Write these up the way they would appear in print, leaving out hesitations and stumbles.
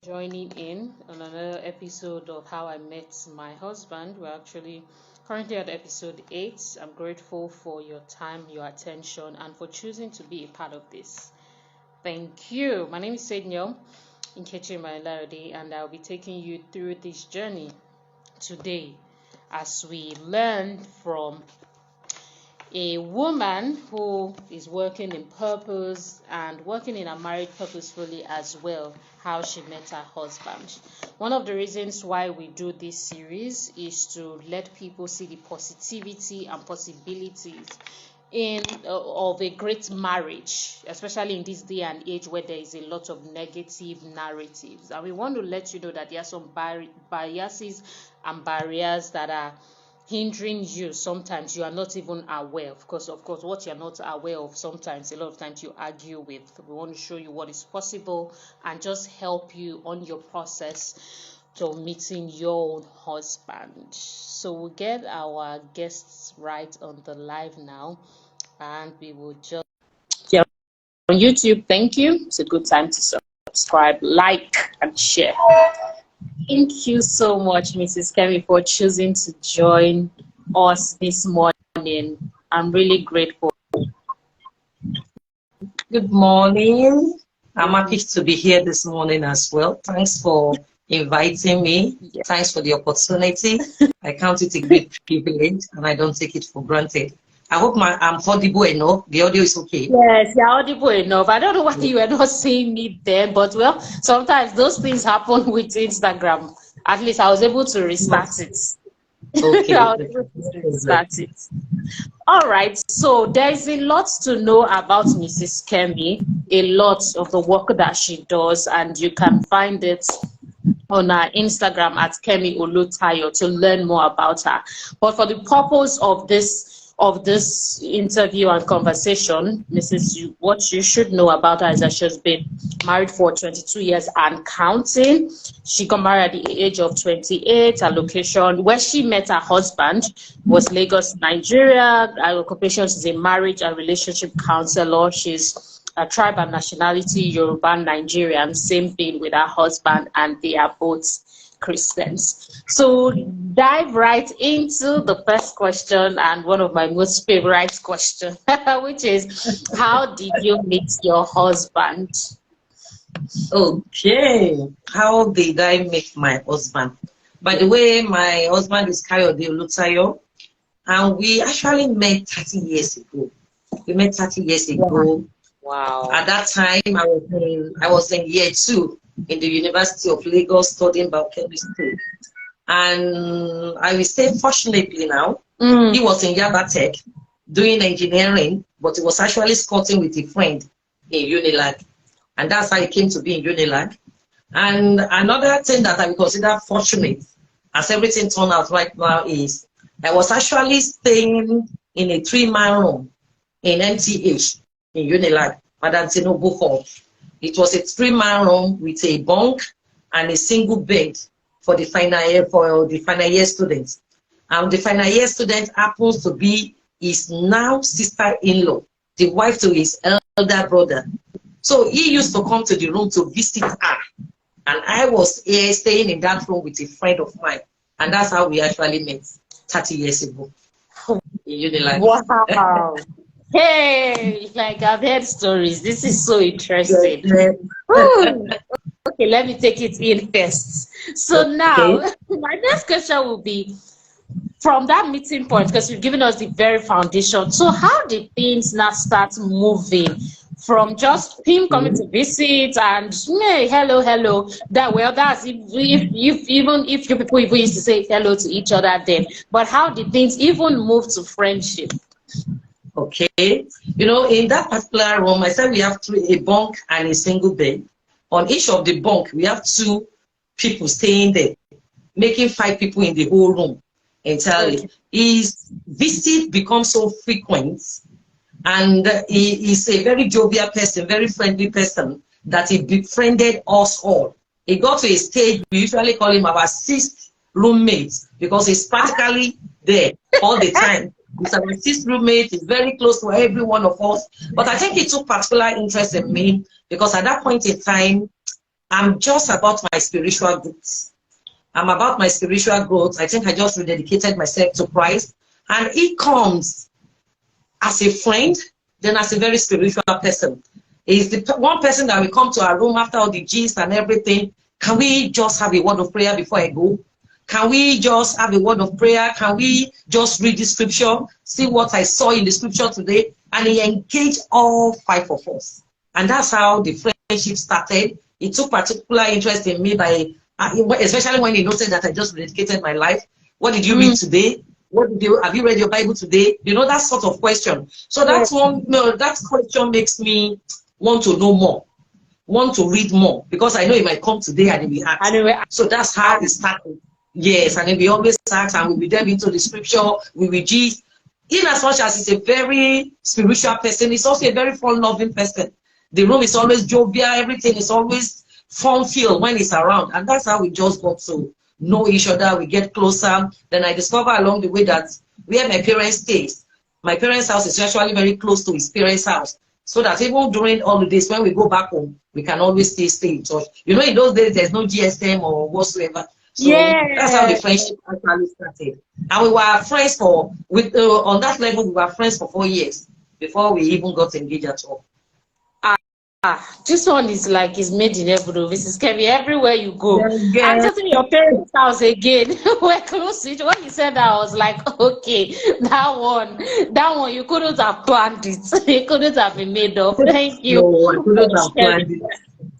Joining in on another episode of How I Met My Husband. We're actually currently at episode 8. I'm grateful for your time, your attention, and for choosing to be a part of this. Thank you. My name is SAGENEL Larody, and I'll be taking you through this journey today as we learn from a woman who is working in purpose and working in a marriage purposefully as well, how she met her husband. One of the reasons why we do this series is to let people see the positivity and possibilities of a great marriage, especially in this day and age where there is a lot of negative narratives. And we want to let you know that there are some biases and barriers that are hindering you. Sometimes you are not even aware. Of course, what you're not aware of, sometimes a lot of times you argue with. We want to show you what is possible and just help you on your process to meeting your own husband. So we'll get our guests right on the live now, and we will just on YouTube. Thank you. It's a good time to subscribe, like, and share. Thank you so much, Mrs. Kemi, for choosing to join us this morning. I'm really grateful. Good morning. I'm happy to be here this morning as well. Thanks for inviting me. Thanks for the opportunity. I count it a great privilege and I don't take it for granted. I hope I'm audible enough. The audio is okay. Yes, you're audible enough. I don't know why you were not seeing me then, but well, sometimes those things happen with Instagram. At least I was able to restart it. Okay. I was able to restart it. All right, so there's a lot to know about Mrs. Kemi, a lot of the work that she does, and you can find it on her Instagram at Kemi Olutayo to learn more about her. But for the purpose of this interview and conversation, what you should know about her is that she's been married for 22 years and counting. She got married at the age of 28. Her location where she met her husband was Lagos, Nigeria. Her occupation is a marriage and relationship counselor. She's a tribe and nationality Yoruba Nigerian. Same thing with her husband, and they are both Christians. So dive right into the first question, and one of my most favorite questions, which is, how did you meet your husband? Okay. How did I meet my husband? By the way, my husband is Kemi Olutayo, and we actually met 30 years ago. We met 30 years ago. Wow. At that time, I was in year 2 in the University of Lagos studying biochemistry. And I will say, fortunately now, he was in Yaba Tech doing engineering, but he was actually scouting with a friend in Unilag. And that's how he came to be in Unilag. And another thing that I would consider fortunate, as everything turned out right now, is I was actually staying in a 3-man room in MTH in Unilag, Madam Tinubu Hall. It was a 3-man room with a bunk and a single bed for the final year students. The final year student happens to be his now sister-in-law, the wife to his elder brother. So he used to come to the room to visit her. And I was here staying in that room with a friend of mine. And that's how we actually met 30 years ago in Unilag. Wow. Hey, like I've heard stories. This is so interesting. Okay, let me take it in first. So now, my next question will be, from that meeting point, because you've given us the very foundation. So how did things now start moving from just him coming to visit and hey, hello? That's even if you people even used to say hello to each other then. But how did things even move to friendship? Okay, in that particular room, I said we have a bunk and a single bed. On each of the bunk, we have 2 people staying there, making 5 people in the whole room entirely. Okay. His visit becomes so frequent, and he is a very jovial person, very friendly person, that he befriended us all. He got to a stage, we usually call him our 6th roommate, because he's practically there all the time. He's our 6th roommate. He's very close to every one of us. But I think he took particular interest in me because at that point in time, I'm just about my spiritual growth. I'm about my spiritual growth. I think I just rededicated myself to Christ. And it comes as a friend, then as a very spiritual person. He's the one person that will come to our room after all the gist and everything. Can we just have a word of prayer before I go? Can we just have a word of prayer? Can we just read the scripture, see what I saw in the scripture today? And he engaged all 5 of us. And that's how the friendship started. He took particular interest in me by, especially when he noticed that I just dedicated my life. What did you read today? Have you read your Bible today? You know, that sort of question. So that's that question makes me want to know more, want to read more, because I know it might come today and it will ask. So that's how it started. Yes, and then we always ask, and we will delve into the scripture, we will gist. In as much as he's a very spiritual person, he's also a very fun-loving person. The room is always jovial, everything is always fun-filled when he's around. And that's how we just got to know each other, we get closer. Then I discover along the way that where my parents stay, my parents' house is actually very close to his parents' house. So that even during holidays, when we go back home, we can always stay in touch. You know, in those days, there's no GSM or whatsoever. So that's how the friendship actually started. And we were friends for, on that level, we were friends for 4 years before we even got engaged at all. This one is like is made in heaven. Mrs. Kemi, everywhere you go. I'm just in your parents' house again. We're close to it. When you said that, I was like, okay, that one, you couldn't have planned it. It couldn't have been made up. Thank you. No, I couldn't have planned it.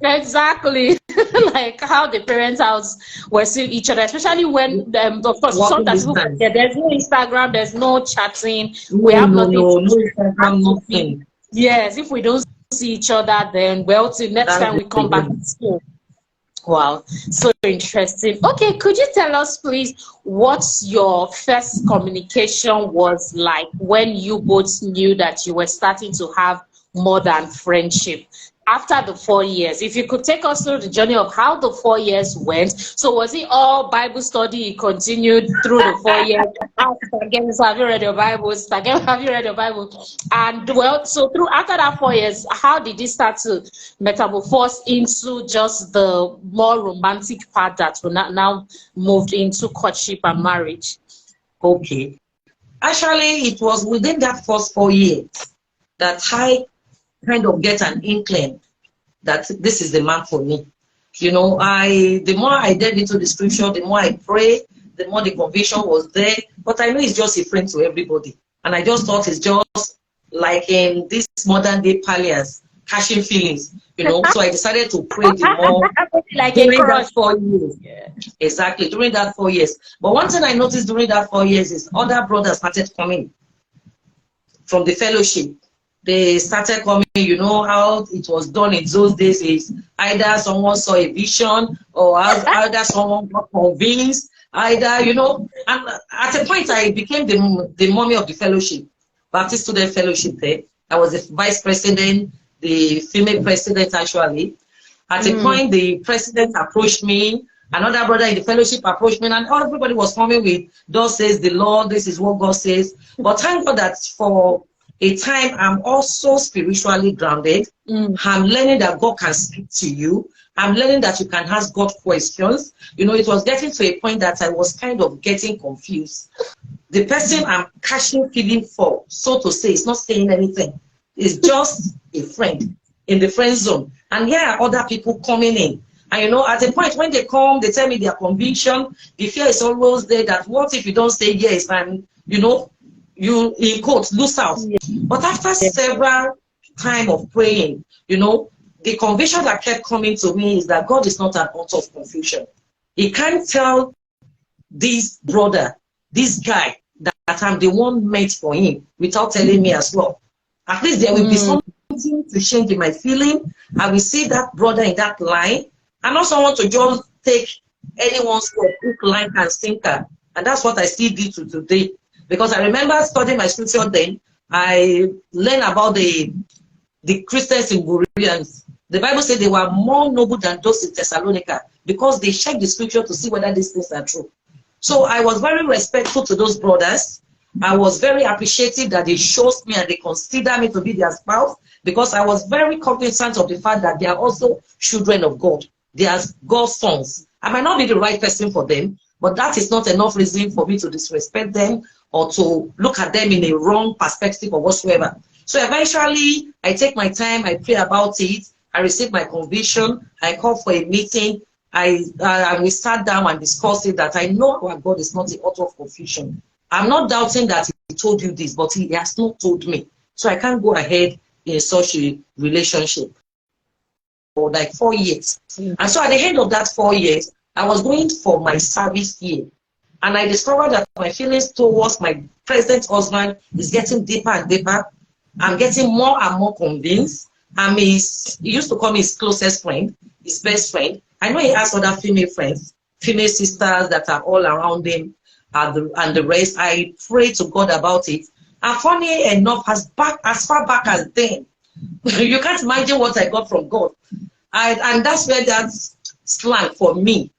Exactly. Like how the parents' house were seeing each other, especially when of course sometimes there's no Instagram, there's no chatting, we have nothing. No Instagram, nothing. Yes, if we don't see each other, then well, till next time we come back to school. Wow, so interesting. Okay, could you tell us please what your first communication was like when you both knew that you were starting to have more than friendship? After the 4 years, if you could take us through the journey of how the 4 years went. So was it all Bible study? It continued through the 4 years. Again, have you read your Bible? Again, have you read your Bible? And well, so through after that 4 years, how did it start to metamorphose into just the more romantic part that we now moved into courtship and marriage? Okay. Actually, it was within that first 4 years that I kind of get an inkling that this is the man for me. You know, the more I delve into the scripture, the more I pray, the more the conviction was there. But I know he's just a friend to everybody. And I just thought it's just like in this modern day parlance, catching feelings, you know. So I decided to pray the more like during that 4 years. Yeah. Exactly, during that 4 years. But one thing I noticed during that 4 years is other brothers started coming from the fellowship. They started coming, you know how it was done in those days is either someone saw a vision or either someone got convinced, either, you know, and at a point I became the mommy of the fellowship, Baptist Student Fellowship there. I was the vice president, the female president actually. At a point the president approached me, another brother in the fellowship approached me, and everybody was coming with, thus says the Lord, this is what God says. But thank God that for a time I'm also spiritually grounded. I'm learning that God can speak to you. I'm learning that you can ask God questions. You know, it was getting to a point that I was kind of getting confused. The person I'm catching feeling for, so to say, is not saying anything. It's just a friend in the friend zone. And here are other people coming in. And you know, at a point when they come, they tell me their conviction. The fear is always there that what if you don't say yes, and you know, you in quotes lose out. But after several time of praying, you know, the conviction that kept coming to me is that God is not an author of confusion. He can't tell this brother, this guy, that I'm the one meant for him without telling me as well. At least there will be something to change in my feeling. I will see that brother in that line. I don't want to just take anyone's word, hook, line, and sinker. And that's what I still do to today. Because I remember studying my scripture then, I learned about the Christians in Bereans. The Bible said they were more noble than those in Thessalonica because they checked the scripture to see whether these things are true. So I was very respectful to those brothers. I was very appreciative that they chose me and they consider me to be their spouse, because I was very cognizant of the fact that they are also children of God. They are God's sons. I might not be the right person for them, but that is not enough reason for me to disrespect them or to look at them in a wrong perspective or whatsoever. So eventually, I take my time, I pray about it, I receive my conviction, I call for a meeting, we sat down and discussed it, that I know our God is not the author of confusion. I'm not doubting that he told you this, but he has not told me. So I can't go ahead in such a relationship for like 4 years. And so at the end of that 4 years, I was going for my service year. And I discovered that my feelings towards my present husband is getting deeper and deeper. I'm getting more and more convinced. He used to call me his closest friend, his best friend. I know he has other female friends, female sisters that are all around him and the rest. I pray to God about it. And funny enough, as far back as then, you can't imagine what I got from God. And that's where that slang for me,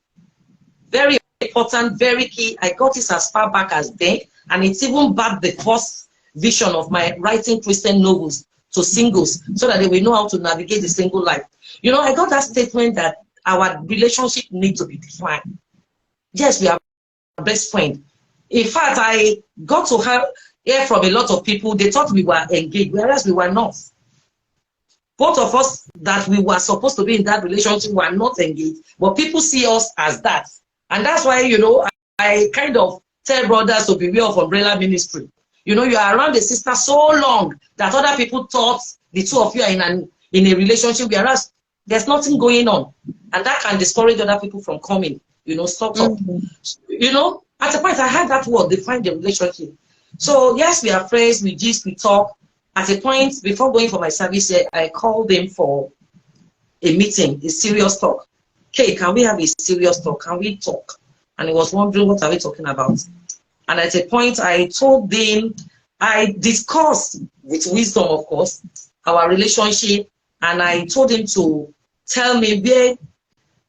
very important, very key. I got it as far back as then, and it's even back the first vision of my writing Christian novels to singles, so that they will know how to navigate the single life. You know, I got that statement that our relationship needs to be defined. Yes, we are best friend. In fact, I got to hear from a lot of people, they thought we were engaged, whereas we were not. Both of us that we were supposed to be in that relationship were not engaged, but people see us as that. And that's why, you know, I kind of tell brothers to beware of umbrella ministry. You know, you are around the sister so long that other people thought the two of you are in a relationship, whereas there's nothing going on. And that can discourage other people from coming, you know, sort of. You know, at a point I had that word, define the relationship. So yes, we are friends, we gist, we talk. At a point, before going for my service, I called him for a meeting, a serious talk. Okay, can we have a serious talk? Can we talk? And he was wondering, what are we talking about? And at a point, I told him, I discussed with wisdom, of course, our relationship, and I told him to tell me where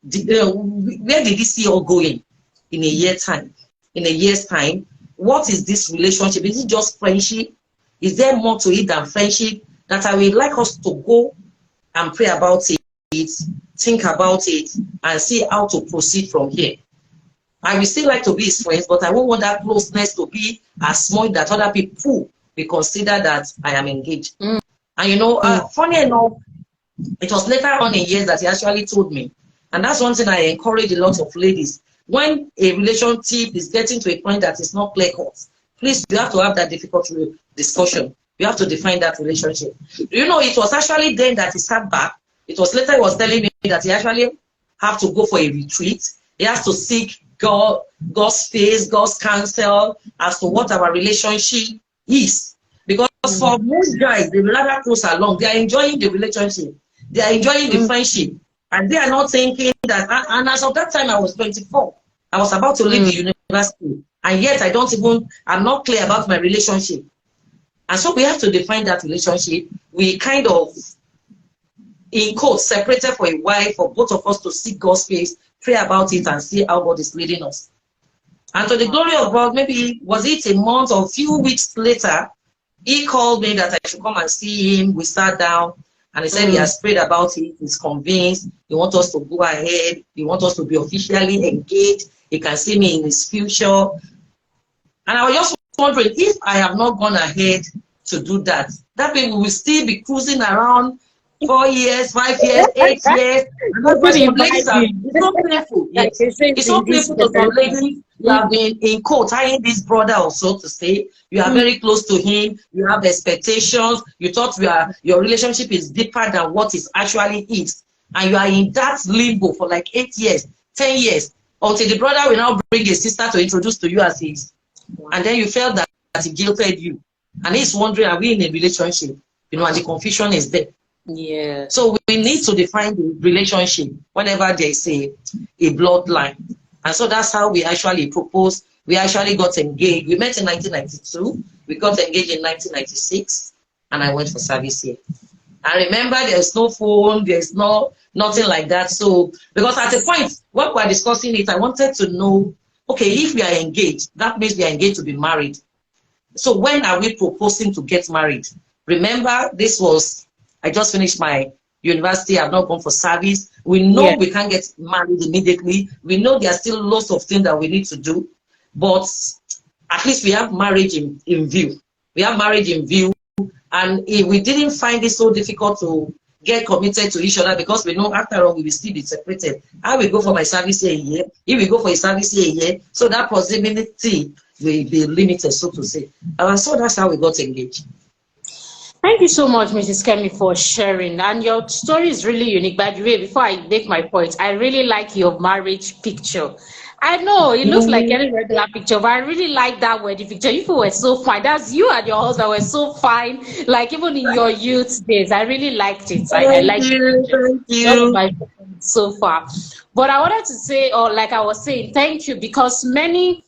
did he see us going in a year's time? In a year's time, what is this relationship? Is it just friendship? Is there more to it than friendship? That I would like us to go and pray about it, think about it, and see how to proceed from here. I will still like to be his friends, but I won't want that closeness to be as small that other people will consider that I am engaged. And you know, funny enough, it was later on in years that he actually told me. And that's one thing I encourage a lot of ladies. When a relationship is getting to a point that is not clear-cut, please, you have to have that difficult discussion. You have to define that relationship. You know, it was actually then that he sat back. It was later he was telling me that he actually have to go for a retreat. He has to seek God's face, God's counsel as to what our relationship is. Because for most guys, they rather close along. They are enjoying the relationship. They are enjoying the friendship. And they are not thinking that, and as of that time, I was 24. I was about to leave the university. And yet I'm not clear about my relationship. And so we have to define that relationship. We kind of, in quotes, separated for a while for both of us to seek God's face, pray about it, and see how God is leading us. And to the glory of God, maybe, was it a month or a few weeks later, he called me that I should come and see him. We sat down, and he said he has prayed about it. He's convinced. He wants us to go ahead. He wants us to be officially engaged. He can see me in his future. And I was just wondering, if I have not gone ahead to do that, that means we will still be cruising around 4 years, 5 years, 8 years. It's so painful. Yes. It's so painful to some ladies. You have been in quote tying this brother, or so to say. You are very close to him. You have expectations. You thought your relationship is deeper than what it actually is, and you are in that limbo for like 8 years, 10 years, until the brother will now bring a sister to introduce to you as his, and then you felt that he guilted you, and he's wondering, are we in a relationship? You know, and the confusion is there. Yeah. So we need to define the relationship whenever there is a bloodline. And so that's how we actually proposed. We actually got engaged. We met in 1992. We got engaged in 1996. And I went for service here. I remember there's no phone. There's nothing like that. So, because at a point, when we were discussing it, I wanted to know, okay, if we are engaged, that means we are engaged to be married. So when are we proposing to get married? Remember, this was, I just finished my university, have not gone for service. We know we can't get married immediately. We know there are still lots of things that we need to do, but at least we have marriage in view. We have marriage in view, and if we didn't find it so difficult to get committed to each other, because we know after all we will still be separated. I will go for my service here a year. He will go for his service here a year. So that possibility will be limited, so to say. So that's how we got engaged. Thank you so much, Mrs. Kemi, for sharing. And your story is really unique. By the way, before I make my point, I really like your marriage picture. I know it looks like any regular picture, but I really like that wedding picture. You people were so fine. That's you and your husband were so fine. Like even in your youth days, I really liked it. I liked it. Thank you. That's my point so far. But I wanted to say, or like I was saying, thank you, because many,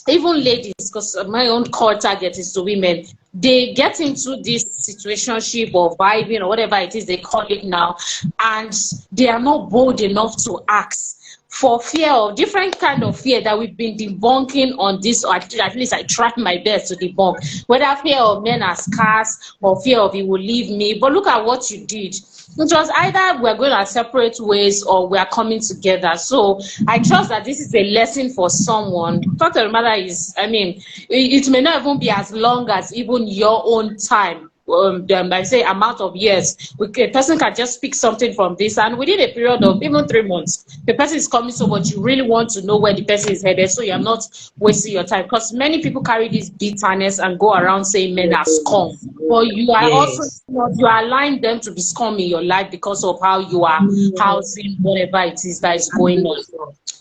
even ladies, because my own core target is to women, they get into this situationship or vibing or whatever it is they call it now, and they are not bold enough to ask, for fear of different kind of fear that we've been debunking on this, or at least I tried my best to debunk, whether fear of men as scarce or fear of he will leave me. But look at what you did. It was either we're going our separate ways or we are coming together. So I trust that this is a lesson for someone. The fact of the matter is, I mean, it may not even be as long as even your own time. I say amount of years, a person can just speak something from this, and within a period of even 3 months, the person is coming so much. You really want to know where the person is headed, so you're not wasting your time. Because many people carry this bitterness and go around saying men are scum. But you are also, you are allowing them to be scum in your life because of how you are housing whatever it is that is going on.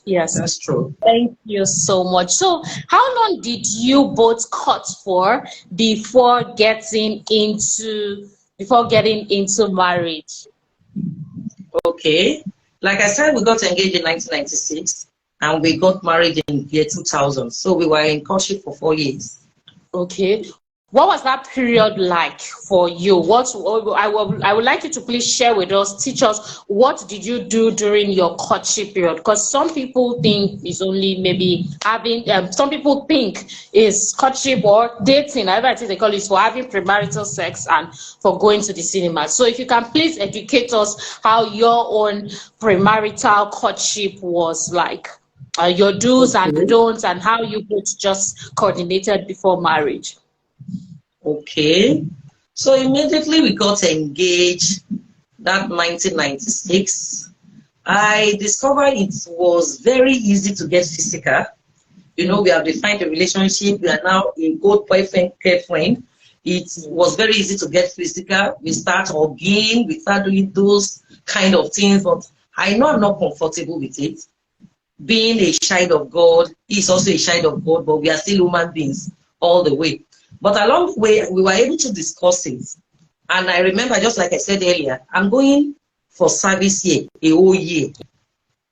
Yes, that's true. Thank you so much. So how long did you both cut for before getting into marriage? Okay, like I said, we got engaged in 1996 and we got married in year 2000. So we were in courtship for 4 years. Okay. What was that period like for you? I would like you to please share with us, teach us, what did you do during your courtship period? Because some people think it's only maybe having, some people think is courtship or dating, however it is they call it, for having premarital sex and for going to the cinema. So if you can please educate us how your own premarital courtship was like, your do's and don'ts, and how you both just coordinated before marriage. Okay, so immediately we got engaged, that 1996. I discovered it was very easy to get physical. You know, we have defined a relationship. We are now a good boyfriend, girlfriend. It was very easy to get physical. We start hugging, we start doing those kind of things, but I know I'm not comfortable with it. Being a child of God, he's also a child of God, but we are still human beings all the way. But along the way, we were able to discuss it. And I remember, just like I said earlier, I'm going for service here, a whole year.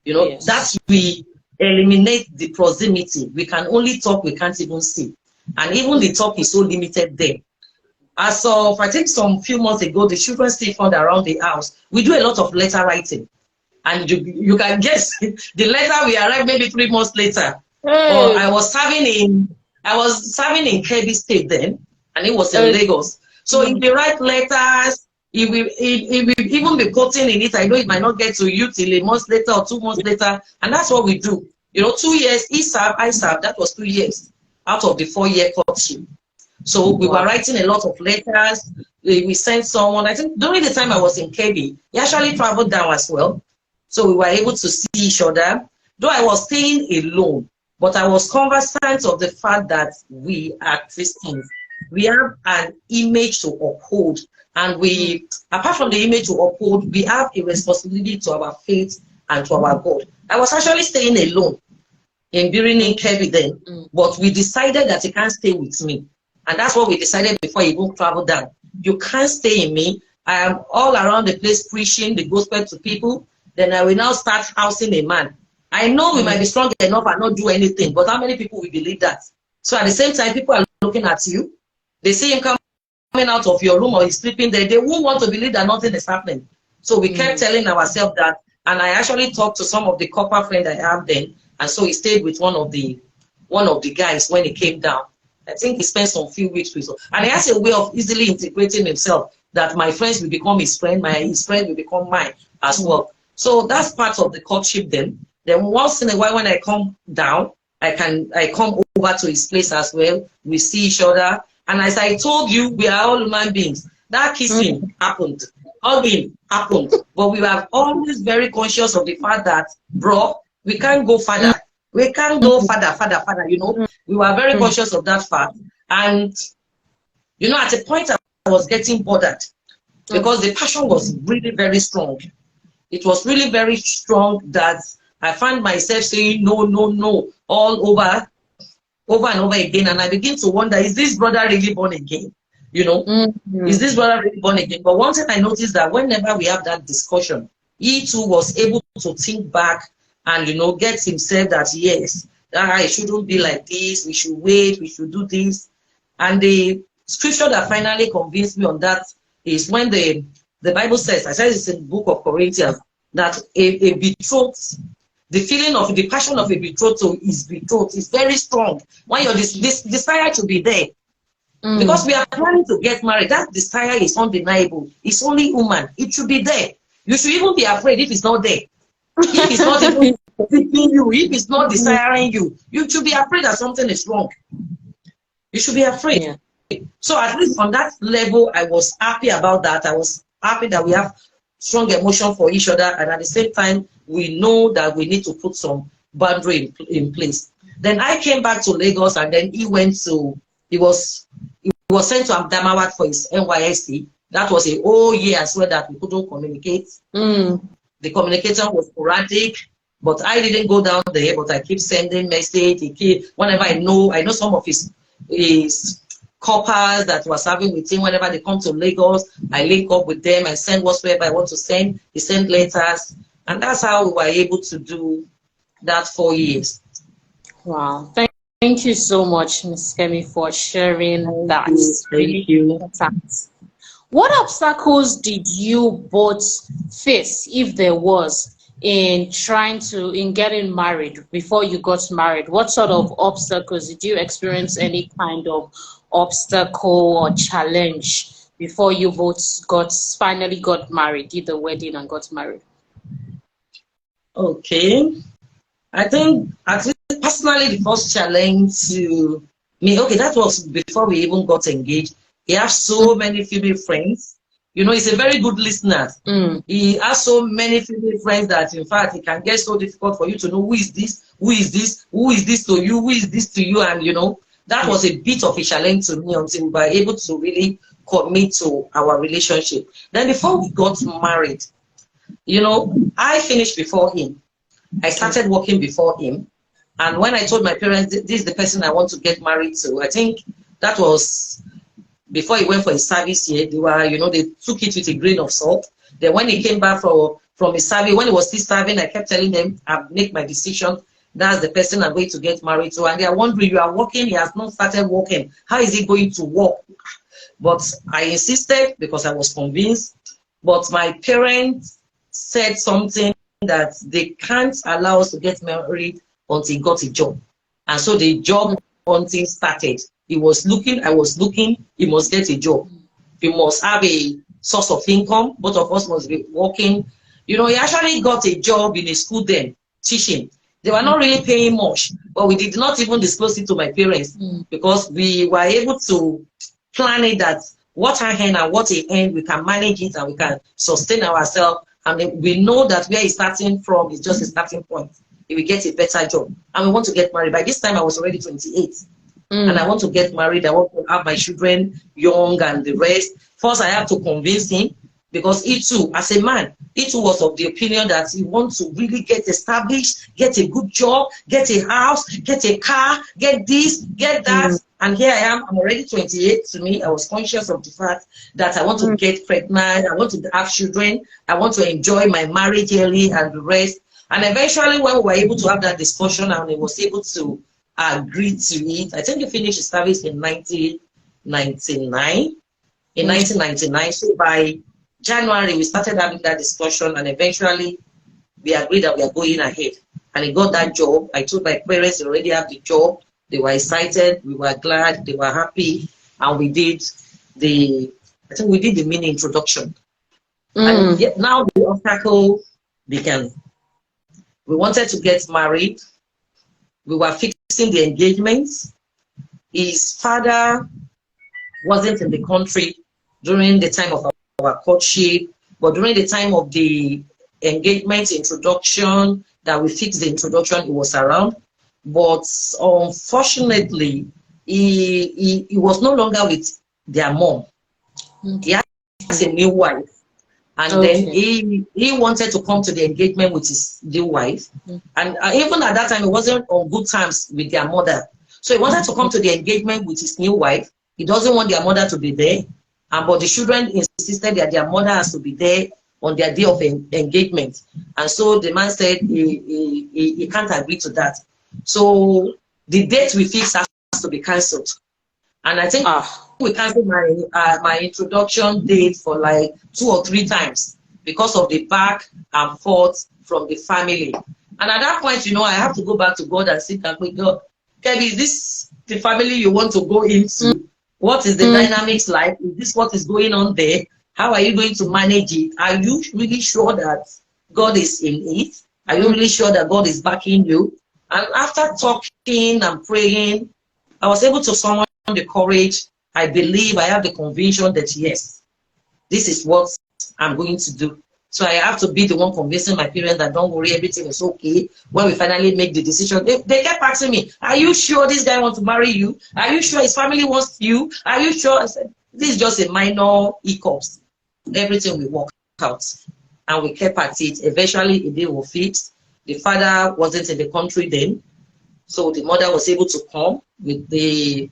You know, that we eliminate the proximity. We can only talk, we can't even see. And even the talk is so limited there. As of, I think some few months ago, the children still found around the house. We do a lot of letter writing. And you can guess, the letter will arrive maybe 3 months later. Or I was serving in Kebbi State then, and it was in Lagos. So if you write letters, if we even be quoting in it, I know it might not get to you till a month later or 2 months later, and that's what we do. You know, 2 years, he served, I served, that was 2 years out of the 4-year courtship. So we were writing a lot of letters. We sent someone, I think during the time I was in Kebbi, he actually traveled down as well. So we were able to see each other, though I was staying alone. But I was conversant of the fact that we are Christians. We have an image to uphold. And we, apart from the image to uphold, we have a responsibility to our faith and to our God. I was actually staying alone in Birinin, Kebbi then. But we decided that he can't stay with me. And that's what we decided before he even traveled down. You can't stay in me. I am all around the place preaching the gospel to people. Then I will now start housing a man. I know we might be strong enough and not do anything, but how many people will believe that? So at the same time, people are looking at you. They see him coming out of your room or he's sleeping there. They won't want to believe that nothing is happening. So we kept telling ourselves that. And I actually talked to some of the copper friends I have then. And so he stayed with one of the guys when he came down. I think he spent some few weeks with him. And he has a way of easily integrating himself. that my friends will become his friend, his friend will become mine as well. So that's part of the courtship then. Then once in a while when I come down, I come over to his place as well. We see each other. And as I told you, we are all human beings. That kissing happened. Hugging happened. But we were always very conscious of the fact that, bro, we can't go further. We can't go further, you know. We were very conscious of that fact. And, you know, at a point I was getting bothered because the passion was really very strong. It was really very strong that I found myself saying no, no, no, all over and over again. And I begin to wonder, is this brother really born again? You know, is this brother really born again? But one thing I noticed that whenever we have that discussion, he too was able to think back and, you know, get himself that, yes, it shouldn't be like this. We should wait. We should do this. And the scripture that finally convinced me on that is when the Bible says, I said it's in the book of Corinthians, that a betrothed, the feeling of the passion of a betrothed is very strong. When you're this desire to be there, because we are planning to get married, that desire is undeniable. It's only human. It should be there. You should even be afraid if it's not there. If it's not even seeking you, if it's not desiring you, you should be afraid that something is wrong. You should be afraid. Yeah. So at least on that level, I was happy about that. I was happy that we have strong emotion for each other, and at the same time, we know that we need to put some boundary in place. Then I came back to Lagos, and then he was sent to Adamawa for his NYSC. That was a whole year as well that we couldn't communicate. The communication was sporadic, but I didn't go down there, but I keep sending message. Whenever I know some of his couples that was having with him, whenever they come to Lagos, I link up with them and send whatsoever I want to send. He sent letters, and that's how we were able to do that 4 years. Wow. Thank you so much, Ms. Kemi, for sharing that. Thank you. What obstacles did you both face, if there was, in getting married before you got married? What sort of obstacles did you experience? Any kind of obstacle or challenge before you both finally got married, did the wedding and got married? Okay, I think at least personally the first challenge to me, okay, that was before we even got engaged. He has so many female friends. You know, he's a very good listener. He has so many female friends that, in fact, it can get so difficult for you to know who is this, who is this, who is this to you, who is this to you. And, you know, that was a bit of a challenge to me until we were able to really commit to our relationship. Then before we got married, you know, I finished before him. I started working before him. And when I told my parents, this is the person I want to get married to, I think that was before he went for his service here. They were, you know, they took it with a grain of salt. Then when he came back from his service, when he was still serving, I kept telling them, I've made my decision. That's the person I'm going to get married to. And they are wondering, you are working, he has not started working. How is he going to work? But I insisted because I was convinced. But my parents said something that they can't allow us to get married until he got a job. And so the job until started. He was looking, I was looking, he must get a job. He must have a source of income. Both of us must be working. You know, he actually got a job in a school then, teaching. They were not really paying much, but we did not even disclose it to my parents because we were able to plan it that what I earn and what he earned, we can manage it and we can sustain ourselves. And we know that where he's starting from is just a starting point. He will get a better job. And we want to get married. By this time, I was already 28. And I want to get married. I want to have my children young and the rest. First, I have to convince him because he too, as a man, he too was of the opinion that he wants to really get established, get a good job, get a house, get a car, get this, get that. And here I am, I'm already 28. To me, I was conscious of the fact that I want to get pregnant, I want to have children, I want to enjoy my marriage early and the rest. And eventually, when we were able to have that discussion and he was able to agree to it, I think he finished his service in 1999. In 1999, so by January, we started having that discussion and eventually we agreed that we are going ahead. And he got that job. I told my parents they already have the job. They were excited, we were glad, they were happy, and we did the I think we did the mini introduction. And yet now the obstacle began. We wanted to get married. We were fixing the engagements. His father wasn't in the country during the time of our courtship, but during the time of the engagement introduction, that we fixed the introduction, he was around. But unfortunately, he was no longer with their mom. He has a new wife. And then he wanted to come to the engagement with his new wife. And even at that time, he wasn't on good terms with their mother. So he wanted to come to the engagement with his new wife. He doesn't want their mother to be there. But the children insisted that their mother has to be there on their day of engagement. And so the man said he can't agree to that. So the date we fixed has to be cancelled. And I think we canceled my introduction date for like 2 or 3 times because of the back and forth from the family. And at that point, you know, I have to go back to God and sit and say, God, Kemi, is this the family you want to go into? What is the dynamics like? Is this what is going on there? How are you going to manage it? Are you really sure that God is in it? Are you really sure that God is backing you? And after talking and praying, I was able to summon the courage. I believe, I have the conviction that yes, this is what I'm going to do. So I have to be the one convincing my parents that don't worry, everything is okay. When we finally make the decision, they kept asking me, are you sure this guy wants to marry you? Are you sure his family wants you? Are you sure? I said, this is just a minor hiccups. Everything will work out. And we kept at it. Eventually, a day was fixed. The father wasn't in the country then. So the mother was able to come with the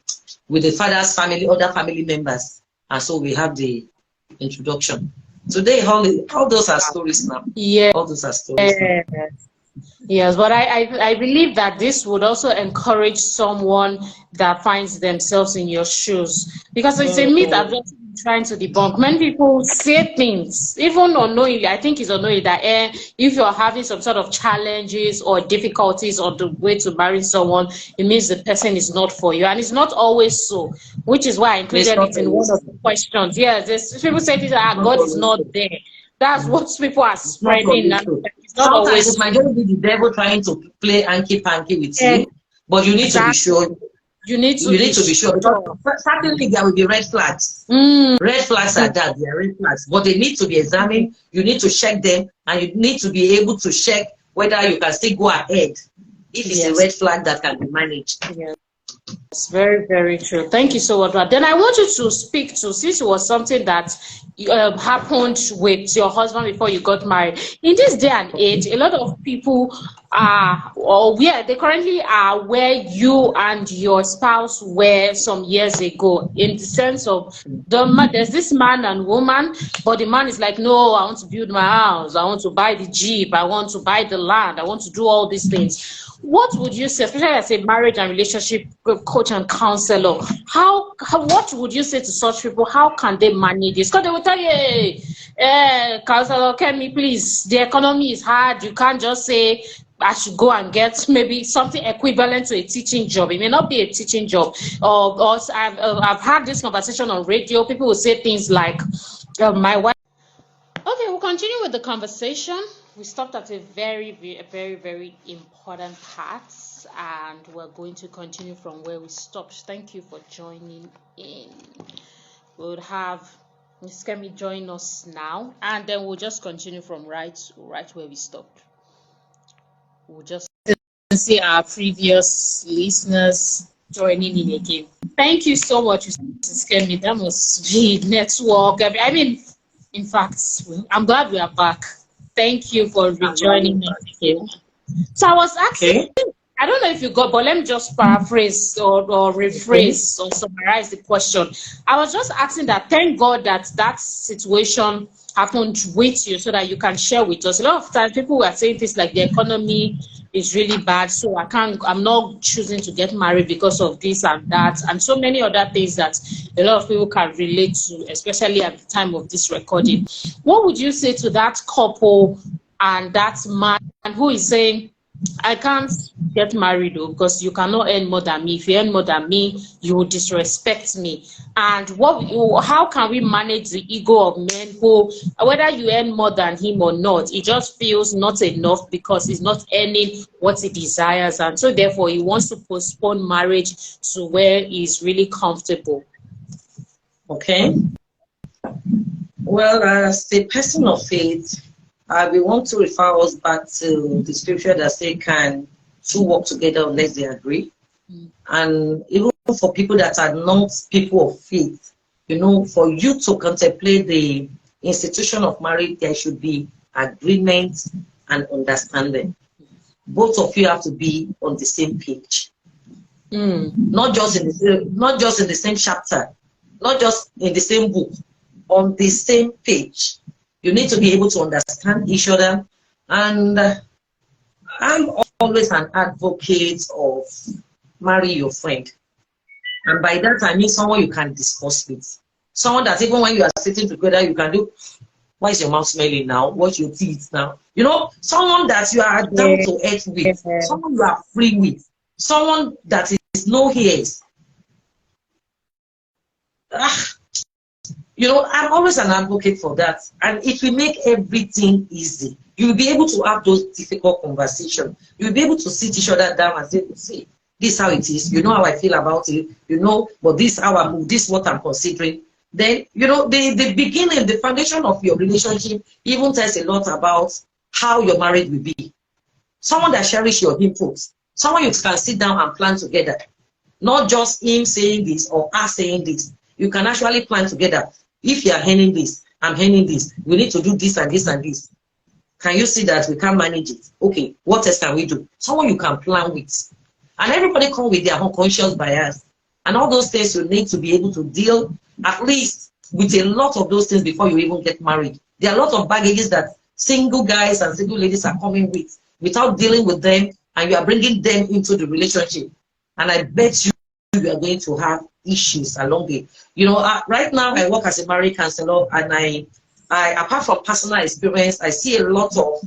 father's family, other family members. And so we have the introduction. Today, all those are stories now. Yeah. All those are stories now. Yes, but I believe that this would also encourage someone that finds themselves in your shoes. Because it's a myth I've just been trying to debunk. Many people say things, even unknowingly, I think it's unknowingly, that if you're having some sort of challenges or difficulties on the way to marry someone, it means the person is not for you. And it's not always so, which is why I included it in one of the questions. Yes, people say this, God is not there. That's what people are spreading. Sometimes it might just be the devil trying to play hanky-panky with you, but you need to be sure. You need to be sure. Because certainly there will be red flags. Red flags are that, they are red flags. But they need to be examined. You need to check them, and you need to be able to check whether you can still go ahead if it's a red flag that can be managed. Yes. It's very, very true. Thank you so much. Then I want you to speak to, since it was something that happened with your husband before you got married. In this day and age, a lot of people are, or where they currently are, where you and your spouse were some years ago, in the sense of there's this man and woman, but the man is like, no, I want to build my house, I want to buy the Jeep, I want to buy the land, I want to do all these things. What would you say, especially as a marriage and relationship coach and counselor, what would you say to such people? How can they manage this? Because they will tell you, hey, counselor Kemi, please, the economy is hard. You can't just say, I should go and get maybe something equivalent to a teaching job. It may not be a teaching job. Or I've had this conversation on radio. People will say things like, my wife. Okay, we'll continue with the conversation. We stopped at a very, very, very important part, and we're going to continue from where we stopped. Thank you for joining in. We'll have Ms. Kemi join us now, and then we'll just continue from right where we stopped. We'll just see our previous listeners joining in again. Thank you so much, Ms. Kemi. That must be network. I mean, in fact, I'm glad we are back. Thank you for rejoining us again. So I was asking, I don't know if you got, but let me just paraphrase or rephrase or summarize the question. I was just asking that, thank God that that situation happened with you so that you can share with us. A lot of times people are saying things like the economy is really bad, so I'm not choosing to get married because of this and that, and so many other things that a lot of people can relate to, especially at the time of this recording. What would you say to that couple and that man who is saying, I can't get married though, because you cannot earn more than me. If you earn more than me, you will disrespect me. And how can we manage the ego of men who, whether you earn more than him or not, he just feels not enough because he's not earning what he desires, and so therefore he wants to postpone marriage to where he's really comfortable. Okay. Well, as a person of faith, we want to refer us back to the scripture that say, can two work together unless they agree? And even for people that are not people of faith, you know, for you to contemplate the institution of marriage, there should be agreement and understanding. Both of you have to be on the same page. Not just in the same chapter, not just in the same book, on the same page. You need to be able to understand each other. And I'm always an advocate of marry your friend. And by that I mean someone you can discuss with. Someone that even when you are sitting together, you can do, why is your mouth smelling now? What's your teeth now? You know, someone that you are down to earth with, someone you are free with, someone that is no hairs. You know, I'm always an advocate for that. And it will make everything easy. You'll be able to have those difficult conversations. You'll be able to sit each other down and say, see, this is how it is. You know how I feel about it. You know, but this is how I move. This is what I'm considering. Then, you know, the beginning, the foundation of your relationship even tells a lot about how your marriage will be. Someone that cherishes your inputs. Someone you can sit down and plan together. Not just him saying this or us saying this. You can actually plan together. If you are handling this, I'm handling this. We need to do this and this and this. Can you see that we can manage it? Okay, what else can we do? Someone you can plan with. And everybody come with their unconscious bias. And all those things you need to be able to deal at least with a lot of those things before you even get married. There are a lot of baggages that single guys and single ladies are coming with without dealing with them, and you are bringing them into the relationship. And I bet you are going to have issues along it. You know, right now I work as a marriage counselor, and I apart from personal experience, I see a lot of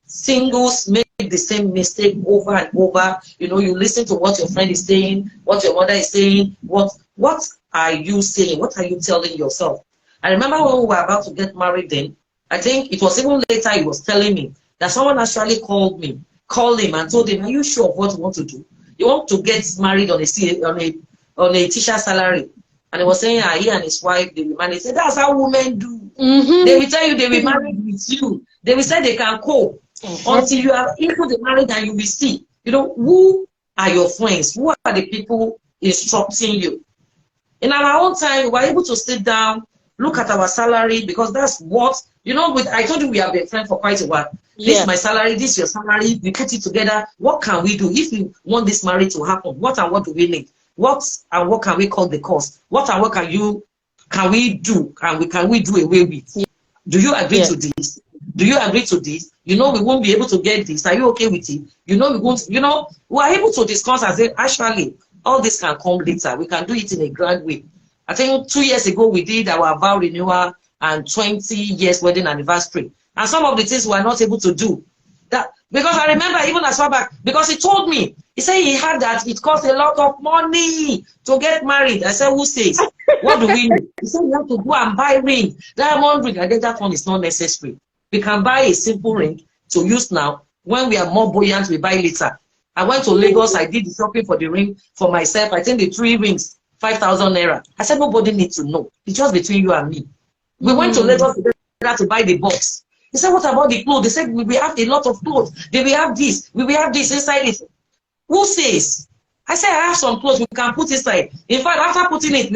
singles make the same mistake over and over. You know, you listen to what your friend is saying, what your mother is saying. What are you saying? What are you telling yourself? I remember when we were about to get married then, I think it was even later he was telling me that someone actually called him and told him, are you sure of what you want to do? You want to get married on a teacher salary? And he was saying, he and his wife, they will manage. He said, that's how women do. They will tell you they will marry with you. They will say they can cope until you are into the marriage, and you will see, you know, who are your friends? Who are the people instructing you? In our own time, we were able to sit down, look at our salary, because that's what, you know, I told you we have been friends for quite a while. Yeah. This is my salary, this is your salary, we put it together. What can we do? If we want this marriage to happen, what and what do we need? What and what can we call the cost? What and what can we do? Can we do away with? Yeah. Do you agree to this? Do you agree to this? You know, we won't be able to get this. Are you okay with it? You know, we won't, you know, we are able to discuss and say, actually, all this can come later. We can do it in a grand way. I think 2 years ago, we did our vow renewal and 20 years wedding anniversary. And some of the things we are not able to do. That, because I remember even as far back, because he told me, he said he had that it cost a lot of money to get married. I said, who says? What do we need? He said, we have to go and buy ring. Diamond ring. I think that one is not necessary. We can buy a simple ring to use now. When we are more buoyant, we buy later. I went to Lagos. I did the shopping for the ring for myself. I think the 3 rings, 5,000 naira. I said, nobody needs to know. It's just between you and me. We went to Lagos together to buy the box. He said, what about the clothes? They said, we will have a lot of clothes. They will have this. We will have this inside it. Who says? I said, I have some clothes we can put inside. In fact, after putting it,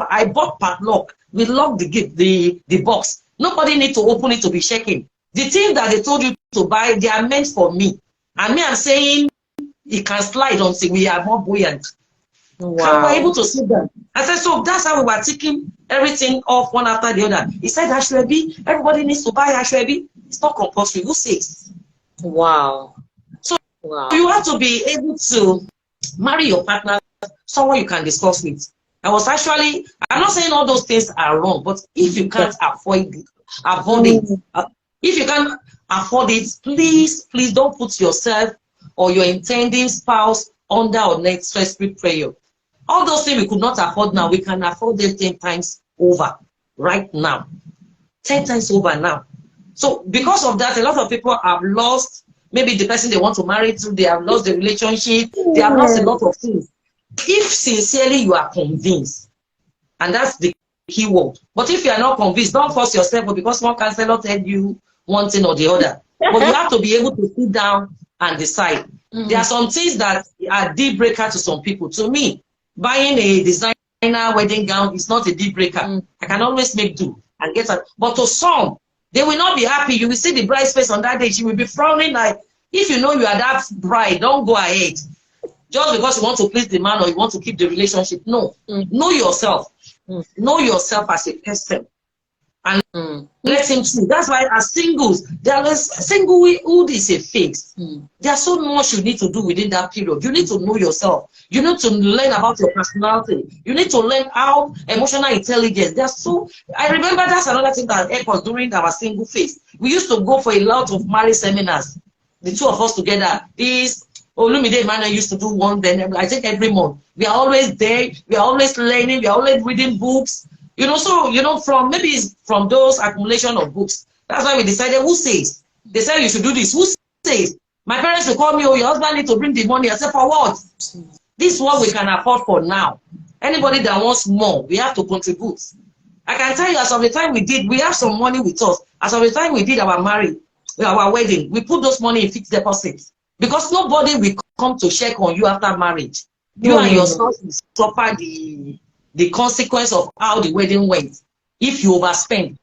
I bought padlock. We locked the box. Nobody needs to open it to be shaking. The things that they told you to buy, they are meant for me. And me, I'm saying it can slide until we are more buoyant. Wow. We're able to sit down. I said, so that's how we were taking everything off one after the other. He said, Ashwebi, everybody needs to buy Ashwebi. It's not compulsory. Who says? Wow. So you have to be able to marry your partner, someone you can discuss with. I'm not saying all those things are wrong, but if you can't avoid it, if you can't afford it, please don't put yourself or your intending spouse under unnecessary prayer. All those things we could not afford now, we can afford them 10 times over right now. 10 times over now. So because of that, a lot of people have lost maybe the person they want to marry to, they have lost the relationship, they have lost a lot of things. If sincerely you are convinced, and that's the key word. But if you are not convinced, don't force yourself because one counselor tell you one thing or the other. But you have to be able to sit down and decide. There are some things that are deal breaker to some people. To me, buying a designer wedding gown is not a deal breaker. I can always make do and get it. But to some, they will not be happy. You will see the bride's face on that day. She will be frowning like, if you know you are that bride, don't go ahead. Just because you want to please the man or you want to keep the relationship. No. Know yourself. Know yourself as a person. And let him see. That's why as singles, there is singlehood is a phase. There's so much you need to do within that period. You need to know yourself. You need to learn about your personality. You need to learn how emotional intelligence. I remember that's another thing that helped us during our single phase. We used to go for a lot of marriage seminars. The two of us together. Olumide Emmanuel used to do one then, I think every month. We are always there, we are always learning, we are always reading books. From those accumulation of books. That's why we decided, who says? They said you should do this. Who says? My parents will call me, oh, your husband needs to bring the money. I said, for what? This is what we can afford for now. Anybody that wants more, we have to contribute. I can tell you, as of the time we have some money with us. As of the time we did our wedding, we put those money in fixed deposits. Because nobody will come to check on you after marriage. You and your spouse will suffer the consequence of how the wedding went if you overspend.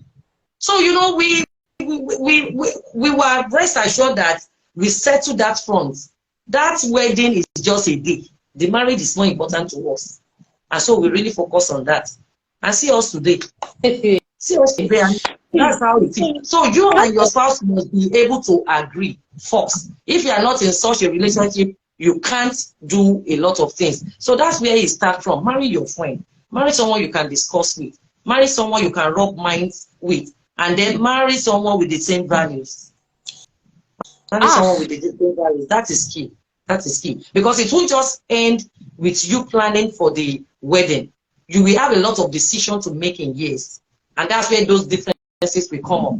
So, we were rest assured that we settled that front. That wedding is just a day. The marriage is more important to us. And so we really focus on that. And see us today. See us today. That's how it is. So you and your spouse must be able to agree first. If you are not in such a relationship, you can't do a lot of things. So that's where you start from. Marry your friend. Marry someone you can discuss with. Marry someone you can rub minds with. And then marry someone with the same values. Marry someone with the same values. That is key. That is key. Because it won't just end with you planning for the wedding. You will have a lot of decisions to make in years. And that's where those differences will come up.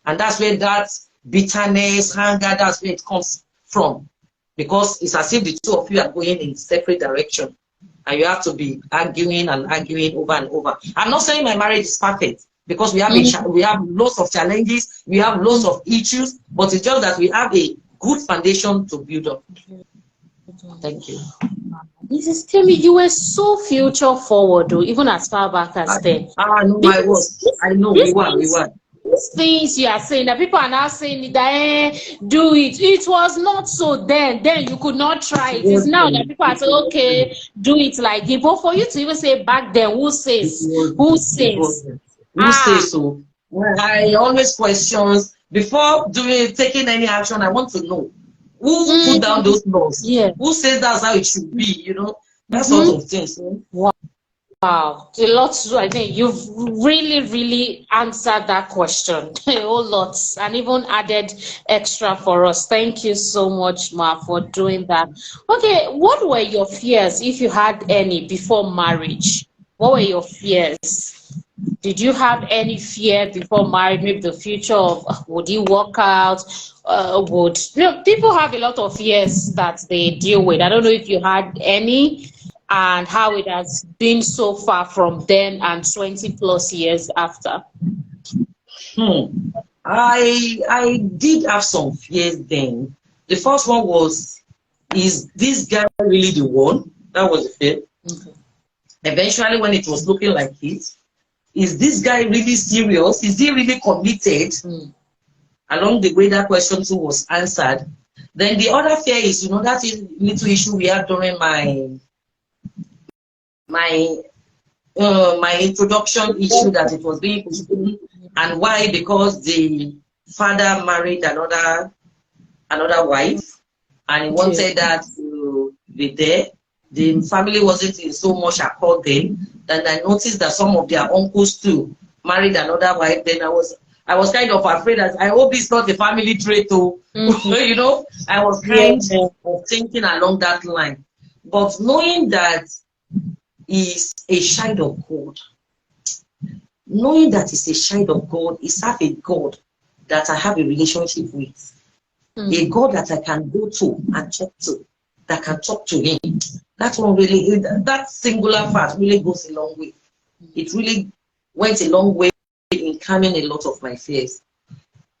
And that's where that bitterness, anger, that's where it comes from. Because it's as if the two of you are going in separate directions. And you have to be arguing and arguing over and over. I'm not saying my marriage is perfect. Because we have lots of challenges. We have lots of issues. But it's just that we have a good foundation to build up. Thank you. Mrs. Kemi, you were so future forward, though, even as far back as then. No, I was. I know we were. These things you are saying that people are now saying that do it. It was not so then. Then you could not try it. It's now that people are saying, okay, do it like it. But for you to even say back then, who says? Who says? Who says so? I always question before taking any action. I want to know who put down those laws. Yeah. Who says that's how it should be? That sort of things. Wow, a lot to do. I think you've really, really answered that question a whole lot and even added extra for us. Thank you so much, Ma, for doing that. Okay, what were your fears, if you had any, before marriage? What were your fears? Did you have any fear before marriage? Maybe the future of would it work out? People have a lot of fears that they deal with. I don't know if you had any. And how it has been so far from then and 20+ years after. I did have some fears then. The first one was, is this guy really the one? That was the fear. Eventually, when it was looking like it, is this guy really serious? Is he really committed? Along the way, that question too was answered. Then the other fear is, that little issue we had during my introduction issue, that it was being postponed. And why? Because the father married another wife, and he wanted that to be there. The family wasn't in so much accord then. Then I noticed that some of their uncles too married another wife. Then I was kind of afraid that I hope it's not a family trait too. You know, I was kind of thinking along that line. But knowing that he's a child of God, knowing that he's a child of God, is have a God that I have a relationship with, a God that I can go to and talk to, that can talk to him. That one really, that singular fact really goes a long way. It really went a long way in calming a lot of my fears.